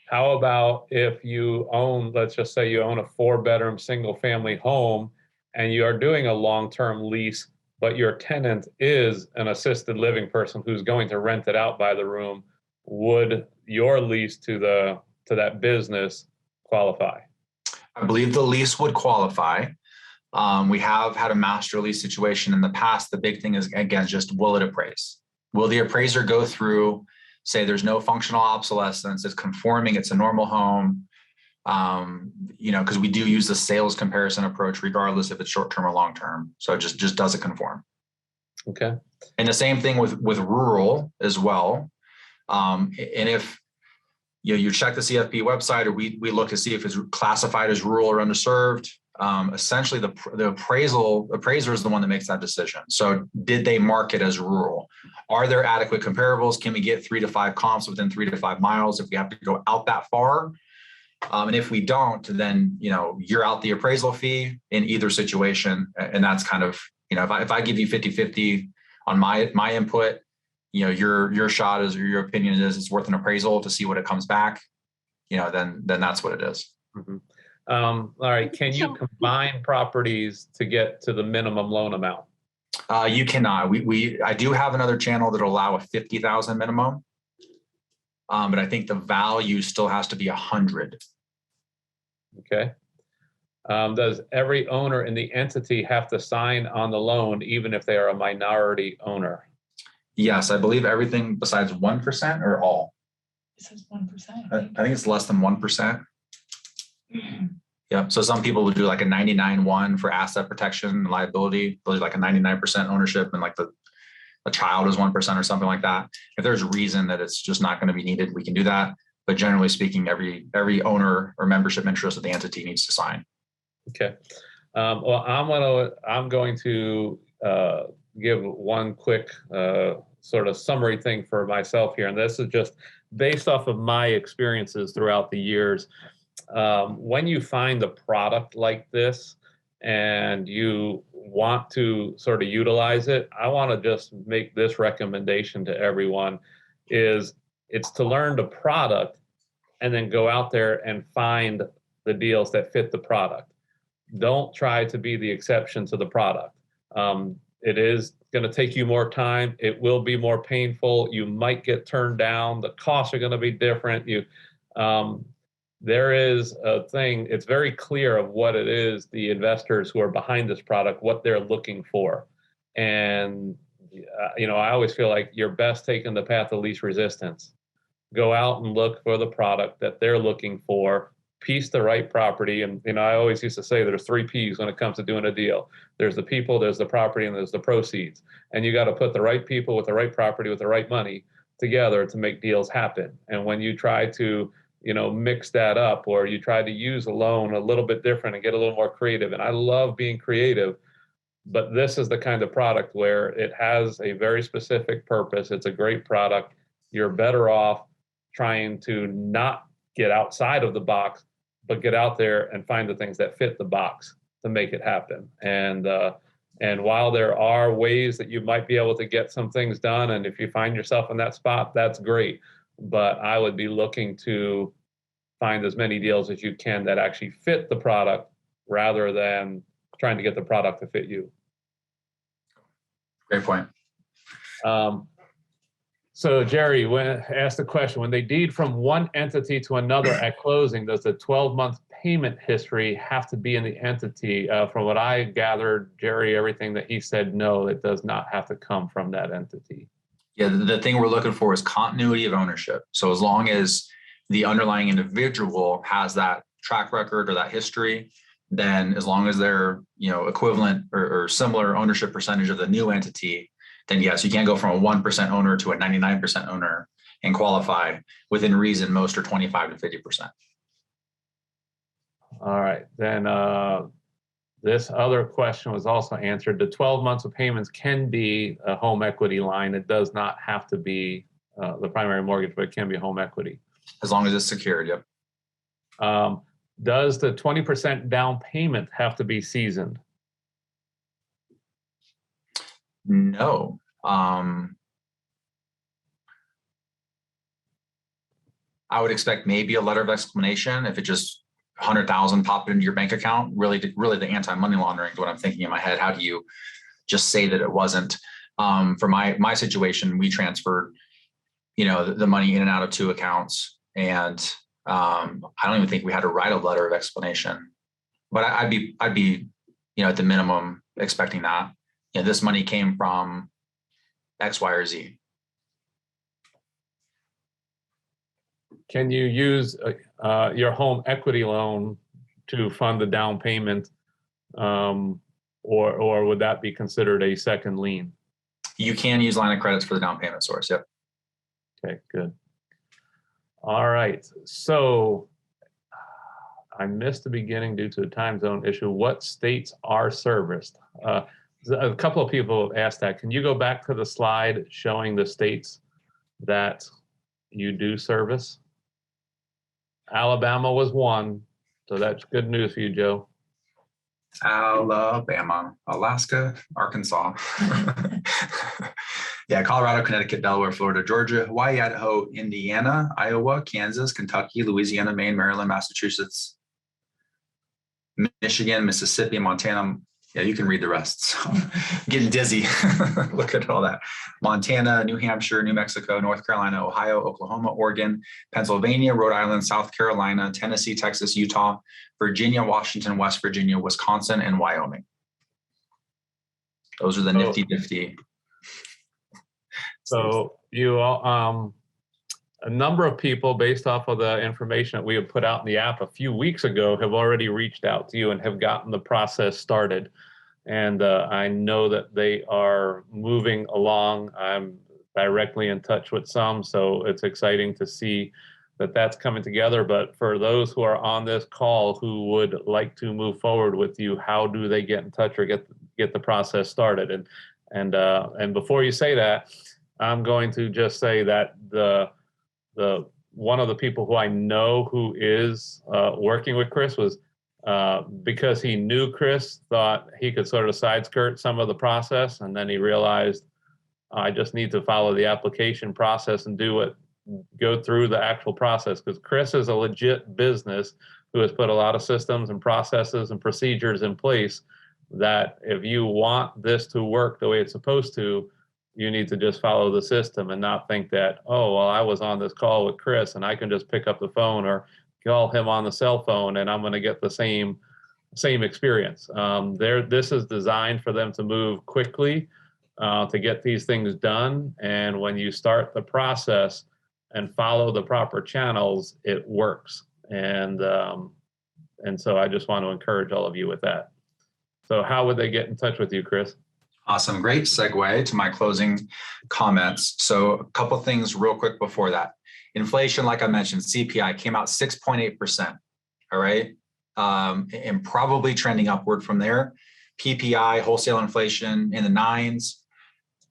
How about if you own, let's just say you own a 4-bedroom single family home and you are doing a long-term lease, but your tenant is an assisted living person who's going to rent it out by the room, would your lease to that business qualify? I believe the lease would qualify. We have had a master lease situation in the past. The big thing is, again, just will it appraise? Will the appraiser go through, say there's no functional obsolescence, it's conforming, it's a normal home, because we do use the sales comparison approach regardless if it's short-term or long-term. So it just does it conform. Okay. And the same thing with rural as well. And if you check the CFP website, or we look to see if it's classified as rural or underserved, essentially the appraiser is the one that makes that decision. So did they mark it as rural? Are there adequate comparables? Can we get 3 to 5 comps within 3 to 5 miles if we have to go out that far? And if we don't, then, you're out the appraisal fee in either situation. And that's kind of, if I give you 50-50 on my input, your shot is, or your opinion is it's worth an appraisal to see what it comes back, then that's what it is. Mm-hmm. All right. Can you combine properties to get to the minimum loan amount? You cannot. I do have another channel that will allow a 50,000 minimum. But I think the value still has to be 100. Okay. Does every owner in the entity have to sign on the loan, even if they are a minority owner? Yes, I believe everything besides 1% or all. It says 1%. I think it's less than 1%. Yeah. So some people will do like a 99-1 for asset protection and liability. They'll do like a 99% ownership, and like a child is 1% or something like that. If there's a reason that it's just not going to be needed, we can do that. But generally speaking, every owner or membership interest of the entity needs to sign. Okay. Well, I'm going to give one quick sort of summary thing for myself here, and this is just based off of my experiences throughout the years. When you find a product like this and you want to sort of utilize it, I want to just make this recommendation to everyone is it's to learn the product and then go out there and find the deals that fit the product. Don't try to be the exception to the product. It is going to take you more time. It will be more painful. You might get turned down. The costs are going to be different. There is a thing, it's very clear of what it is, the investors who are behind this product, what they're looking for. And, I always feel like you're best taking the path of least resistance. Go out and look for the product that they're looking for, piece the right property. And, I always used to say there's 3 P's when it comes to doing a deal. There's the people, there's the property, and there's the proceeds. And you got to put the right people with the right property with the right money together to make deals happen. And when you try to, mix that up, or you try to use a loan a little bit different and get a little more creative. And I love being creative, but this is the kind of product where it has a very specific purpose. It's a great product. You're better off trying to not get outside of the box, but get out there and find the things that fit the box to make it happen. And while there are ways that you might be able to get some things done, and if you find yourself in that spot, that's great. But I would be looking to find as many deals as you can that actually fit the product rather than trying to get the product to fit you. Great point. So Jerry, asked the question, when they deed from one entity to another at closing, does the 12-month payment history have to be in the entity? From what I gathered, Jerry, everything that he said, no, it does not have to come from that entity. Yeah, the thing we're looking for is continuity of ownership. So as long as the underlying individual has that track record or that history, then as long as they're, equivalent or similar ownership percentage of the new entity, then yes, you can't go from a 1% owner to a 99% owner and qualify. Within reason, most are 25 to 50%. All right, then this other question was also answered. The 12 months of payments can be a home equity line. It does not have to be the primary mortgage, but it can be home equity. As long as it's secured, yep. Does the 20% down payment have to be seasoned? No. I would expect maybe a letter of explanation if it just 100,000 popped into your bank account. Really the anti-money laundering is what I'm thinking in my head. How do you just say that it wasn't? For my situation, we transferred, the money in and out of 2 accounts, and I don't even think we had to write a letter of explanation. But I'd be at the minimum expecting that. This money came from X, Y, or Z. Can you use your home equity loan to fund the down payment, or would that be considered a second lien? You can use line of credits for the down payment source. Yep. Okay, good. All right. So I missed the beginning due to the time zone issue. What states are serviced? A couple of people have asked that. Can you go back to the slide showing the states that you do service? Alabama was one, so that's good news for you, Joe. Alabama, Alaska, Arkansas. Yeah, Colorado, Connecticut, Delaware, Florida, Georgia, Hawaii, Idaho, Indiana, Iowa, Kansas, Kentucky, Louisiana, Maine, Maryland, Massachusetts, Michigan, Mississippi, Montana. Yeah, you can read the rest. So getting dizzy. Look at all that. Montana, New Hampshire, New Mexico, North Carolina, Ohio, Oklahoma, Oregon, Pennsylvania, Rhode Island, South Carolina, Tennessee, Texas, Utah, Virginia, Washington, West Virginia, Wisconsin, and Wyoming. Those are the nifty. So you all, a number of people, based off of the information that we have put out in the app a few weeks ago, have already reached out to you and have gotten the process started. And I know that they are moving along. I'm directly in touch with some, so it's exciting to see that that's coming together. But for those who are on this call who would like to move forward with you, how do they get in touch or get the process started? And And before you say that, I'm going to just say that the one of the people who I know who is working with Chris was because he knew Chris, thought he could sort of side skirt some of the process, and then he realized I just need to follow the application process and go through the actual process, because Chris is a legit business who has put a lot of systems and processes and procedures in place that if you want this to work the way it's supposed to, you need to just follow the system and not think that, oh, well, I was on this call with Chris and I can just pick up the phone or call him on the cell phone and I'm going to get the same experience. This is designed for them to move quickly, to get these things done. And when you start the process and follow the proper channels, it works. And so I just want to encourage all of you with that. So how would they get in touch with you, Chris? Awesome. Great segue to my closing comments. So a couple of things real quick before that. Inflation, like I mentioned, CPI came out 6.8%. All right. And probably trending upward from there. PPI, wholesale inflation in the 9s.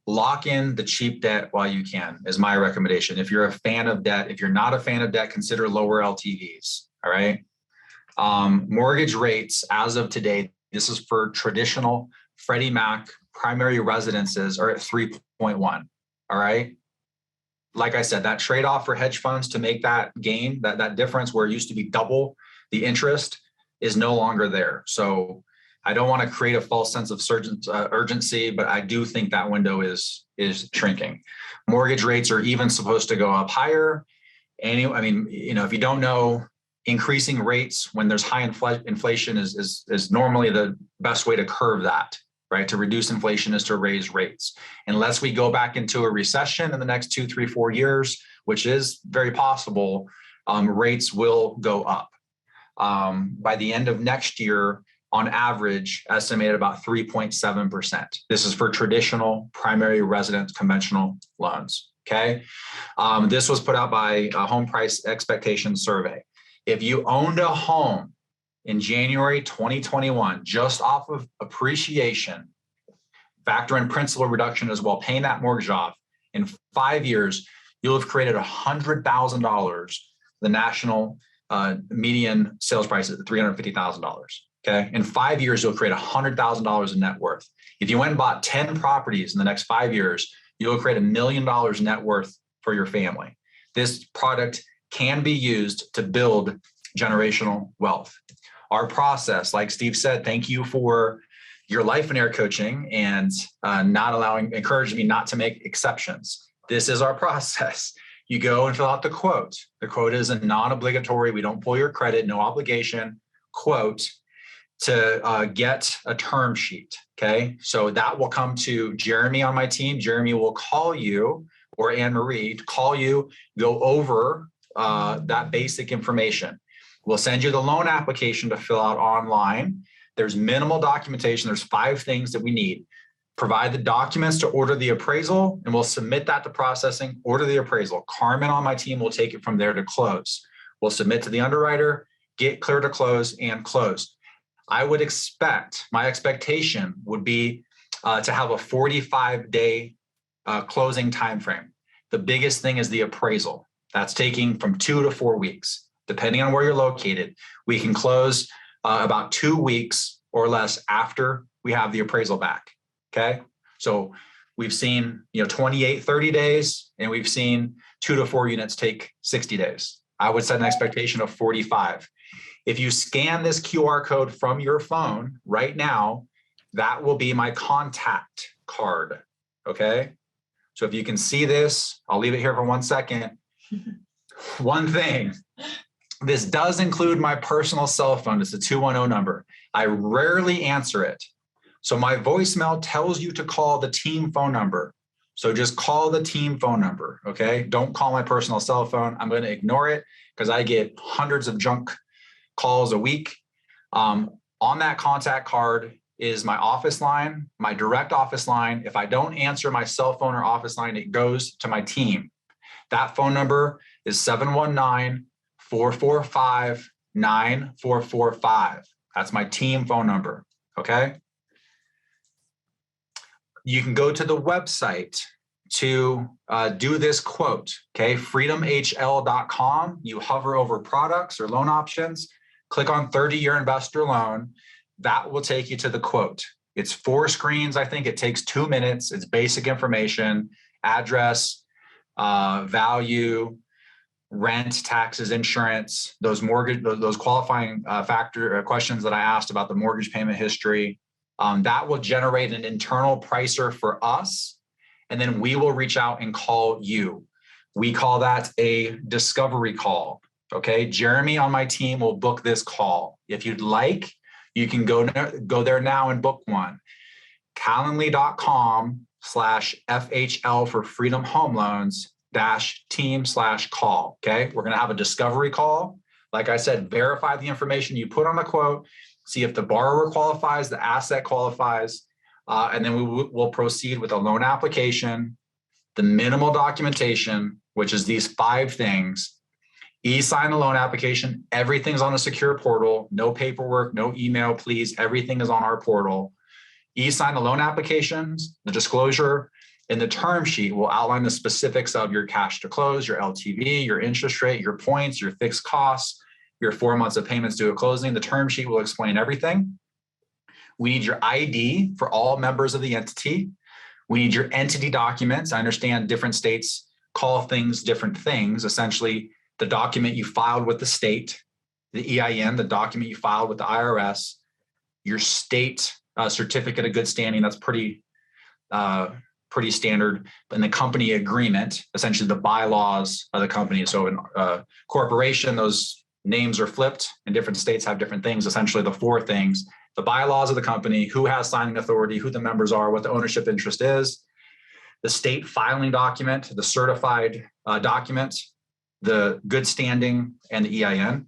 Lock in the cheap debt while you can is my recommendation. If you're a fan of debt, if you're not a fan of debt, consider lower LTVs. All right. Mortgage rates as of today, this is for traditional Freddie Mac primary residences, are at 3.1. All right. Like I said, that trade-off for hedge funds to make that gain, that difference where it used to be double the interest, is no longer there. So I don't want to create a false sense of urgency, but I do think that window is shrinking. Mortgage rates are even supposed to go up higher. And I mean, if you don't know, increasing rates when there's high inflation is normally the best way to curve that, right? To reduce inflation is to raise rates. Unless we go back into a recession in the next 2, 3, 4 years, which is very possible, rates will go up. By the end of next year, on average, estimated about 3.7%. This is for traditional primary residence conventional loans, okay? This was put out by a Home Price Expectation Survey. If you owned a home in January 2021, just off of appreciation, factor in principal reduction as well, paying that mortgage off, in 5 years, you'll have created $100,000. The national median sales price is $350,000. Okay. In 5 years, you'll create $100,000 in net worth. If you went and bought 10 properties in the next 5 years, you'll create $1 million net worth for your family. This product can be used to build generational wealth. Our process, like Steve said, thank you for your Lifeonaire coaching and encouraging me not to make exceptions. This is our process. You go and fill out the quote. The quote is a non-obligatory, we don't pull your credit, no obligation quote to get a term sheet. Okay. So that will come to Jeremy on my team. Jeremy will call you, or Anne-Marie to call you, go over that basic information. We'll send you the loan application to fill out online. There's minimal documentation. There's 5 things that we need. Provide the documents to order the appraisal, and we'll submit that to processing, order the appraisal. Carmen on my team will take it from there to close. We'll submit to the underwriter, get clear to close, and close. I would expect, my expectation would be to have a 45-day closing timeframe. The biggest thing is the appraisal. That's taking from 2 to 4 weeks. Depending on where you're located, we can close about 2 weeks or less after we have the appraisal back. Okay. So we've seen, 28, 30 days, and we've seen 2 to 4 units take 60 days. I would set an expectation of 45. If you scan this QR code from your phone right now, that will be my contact card. Okay. So if you can see this, I'll leave it here for 1 second. One thing, this does include my personal cell phone. It's a 210 number. I rarely answer it. So my voicemail tells you to call the team phone number. So just call the team phone number, okay? Don't call my personal cell phone. I'm going to ignore it because I get hundreds of junk calls a week. On that contact card is my office line, my direct office line. If I don't answer my cell phone or office line, it goes to my team. That phone number is 719-445-9445. That's my team phone number, okay? you can go to the website to do this quote, okay? freedomhl.com. You hover over products or loan options, click on 30-year investor loan. That will take you to the quote. It's 4 screens. I think it takes 2 minutes. It's basic information, address, value, rent, taxes, insurance, those mortgage, those qualifying questions that I asked about the mortgage payment history. That will generate an internal pricer for us. And then we will reach out and call you. We call that a discovery call. Okay. Jeremy on my team will book this call. If you'd like, you can go there now and book one. Calendly.com/FHL for Freedom Home Loans -team/call. Okay. We're going to have a discovery call. Like I said, verify the information you put on the quote, see if the borrower qualifies, the asset qualifies. And then we'll proceed with a loan application, the minimal documentation, which is these 5 things. E-sign the loan application. Everything's on the secure portal. No paperwork, no email, please. Everything is on our portal. E-sign the loan applications, the disclosure, and the term sheet will outline the specifics of your cash to close, your LTV, your interest rate, your points, your fixed costs, your 4 months of payments due at closing. The term sheet will explain everything. We need your ID for all members of the entity. We need your entity documents. I understand different states call things different things. Essentially, the document you filed with the state, the EIN, the document you filed with the IRS, your state certificate of good standing. That's pretty standard. And the company agreement, essentially the bylaws of the company. So in a corporation, those names are flipped and different states have different things. Essentially the 4 things: the bylaws of the company, who has signing authority, who the members are, what the ownership interest is, the state filing document, the certified document, the good standing, and the EIN.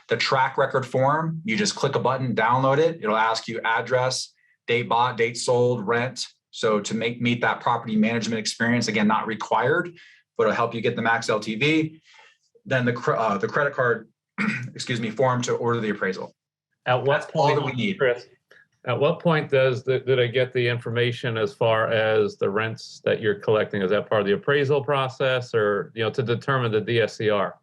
The track record form, you just click a button, download it. It'll ask you address, date bought, date sold, rent. So to meet that property management experience, again, not required, but it'll help you get the max LTV. Then the credit card, form to order the appraisal. At what That's all point, that we need. Chris, at what point did I get the information as far as the rents that you're collecting? Is that part of the appraisal process, or to determine the DSCR?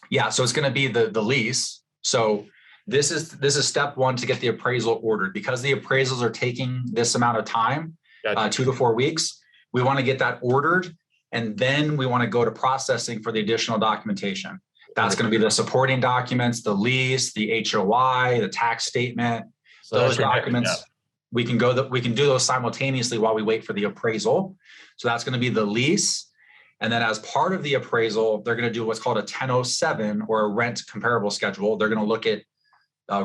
Yeah, so it's going to be the lease. So this is step 1 to get the appraisal ordered. Because the appraisals are taking this amount of time, Gotcha. 2 to 4 weeks. We want to get that ordered, and then we want to go to processing for the additional documentation. That's going to be the supporting documents, the lease, the HOI, the tax statement. So Those documents, we can do those simultaneously while we wait for the appraisal. So that's going to be the lease. And then as part of the appraisal, they're going to do what's called a 1007 or a rent comparable schedule. They're going to look at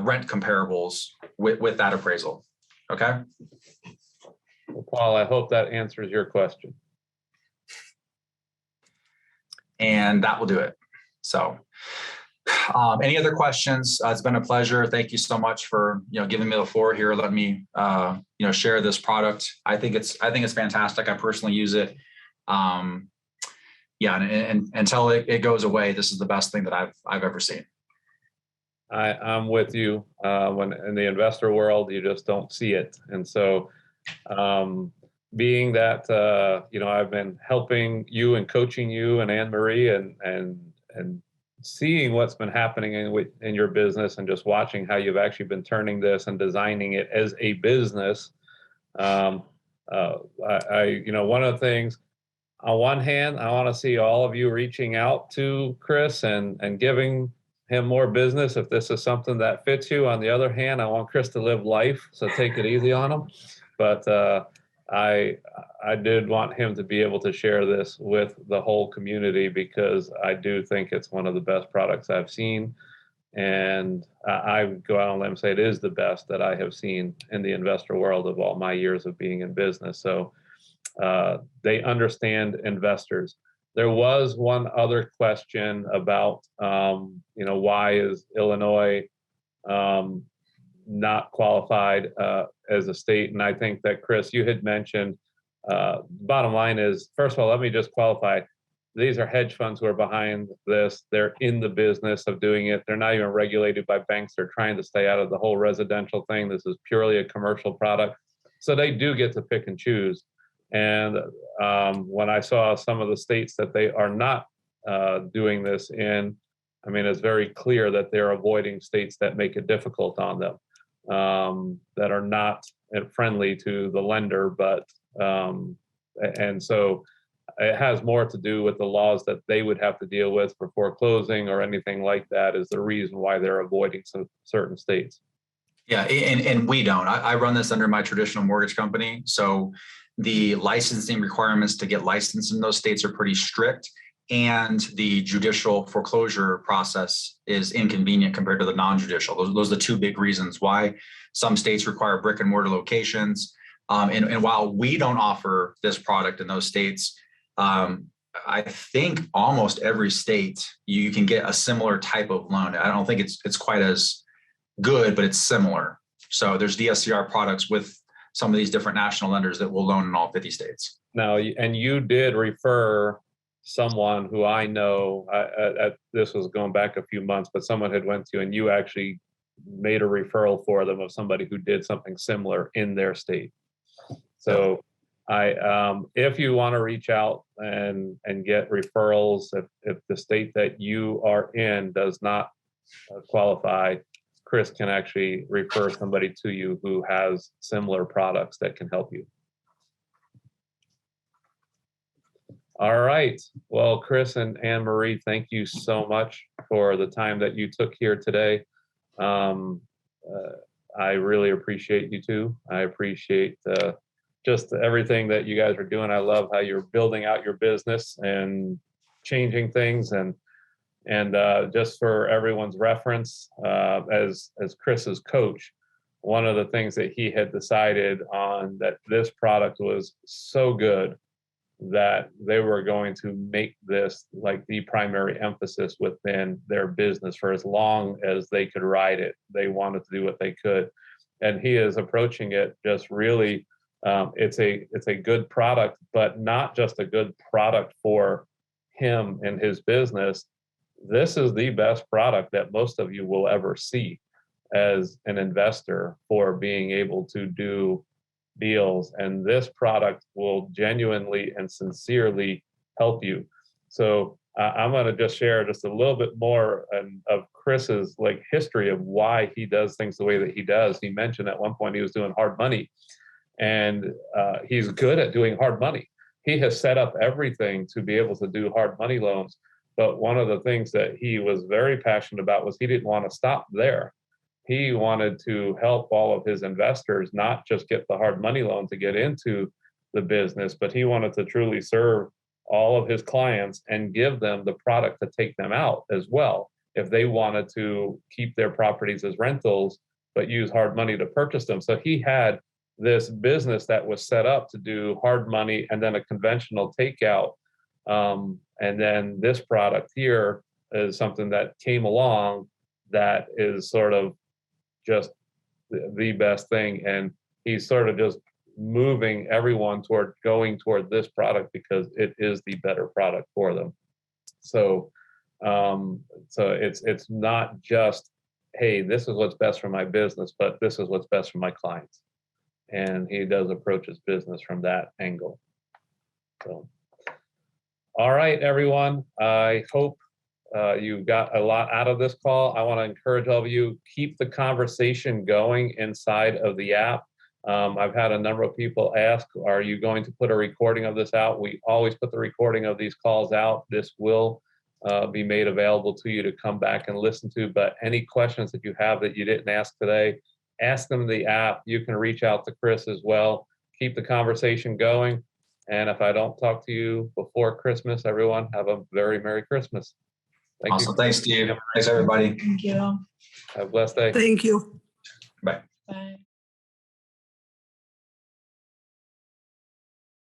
rent comparables with that appraisal. Okay. Well, Paul, I hope that answers your question. And that will do it. So any other questions? It's been a pleasure. Thank you so much for giving me the floor here. Let me share this product. I think it's fantastic. I personally use it. And until it goes away, this is the best thing that I've ever seen. I'm with you. When in the investor world, you just don't see it. And so being that I've been helping you and coaching you and Anne Marie and seeing what's been happening in your business, and just watching how you've actually been turning this and designing it as a business. One of the things, on one hand, I want to see all of you reaching out to Chris and giving him more business if this is something that fits you. On the other hand, I want Chris to live life, so take it easy on him. But I did want him to be able to share this with the whole community, because I do think it's one of the best products I've seen. And I would go out on a limb and say it is the best that I have seen in the investor world of all my years of being in business. So they understand investors. There was one other question about, why is Illinois not qualified as a state? And I think that, Chris, you had mentioned, bottom line is, first of all, let me just qualify. These are hedge funds who are behind this. They're in the business of doing it. They're not even regulated by banks. They're trying to stay out of the whole residential thing. This is purely a commercial product. So they do get to pick and choose. And when I saw some of the states that they are not doing this in, I mean, it's very clear that they're avoiding states that make it difficult on them, that are not friendly to the lender, but, and so it has more to do with the laws that they would have to deal with for foreclosing or anything like that is the reason why they're avoiding some certain states. Yeah, and we don't. I run this under my traditional mortgage company. So the licensing requirements to get licensed in those states are pretty strict. And the judicial foreclosure process is inconvenient compared to the non-judicial. Those are the two big reasons why some states require brick and mortar locations. And while we don't offer this product in those states, I think almost every state you can get a similar type of loan. I don't think it's quite as good, but it's similar. So there's DSCR products with some of these different national lenders that will loan in all 50 states. Now, and you did refer someone who I know, this was going back a few months, but someone had went to, and you actually made a referral for them of somebody who did something similar in their state. So if you want to reach out and get referrals, if the state that you are in does not qualify, Chris can actually refer somebody to you who has similar products that can help you. All right. Well, Chris and Anne Marie, thank you so much for the time that you took here today. I really appreciate you two. I appreciate just everything that you guys are doing. I love how you're building out your business and changing things. And just for everyone's reference, as Chris's coach, one of the things that he had decided on that this product was so good that they were going to make this like the primary emphasis within their business for as long as they could ride it. They wanted to do what they could. And he is approaching it just really, it's a good product, but not just a good product for him and his business. This is the best product that most of you will ever see as an investor for being able to do deals. And this product will genuinely and sincerely help you. So I'm going to just share just a little bit more of Chris's like history of why he does things the way that he does. He mentioned at one point he was doing hard money, and he's good at doing hard money. He has set up everything to be able to do hard money loans. But one of the things that he was very passionate about was he didn't want to stop there. He wanted to help all of his investors not just get the hard money loan to get into the business, but he wanted to truly serve all of his clients and give them the product to take them out as well. If they wanted to keep their properties as rentals, but use hard money to purchase them. So he had this business that was set up to do hard money and then a conventional takeout. And then this product here is something that came along that is sort of just the best thing. And he's sort of just moving everyone toward going toward this product because it is the better product for them. So, it's not just, hey, this is what's best for my business, but this is what's best for my clients. And he does approach his business from that angle. So, all right, everyone. I hope you got a lot out of this call. I want to encourage all of you, keep the conversation going inside of the app. I've had a number of people ask, are you going to put a recording of this out? We always put the recording of these calls out. This will be made available to you to come back and listen to. But any questions that you have that you didn't ask today, ask them in the app. You can reach out to Chris as well. Keep the conversation going. And if I don't talk to you before Christmas, everyone, have a very Merry Christmas. Thank Awesome. you. Thanks, Steve. Thanks, everybody. Thank you. Have a blessed day. Thank you. Bye. Bye.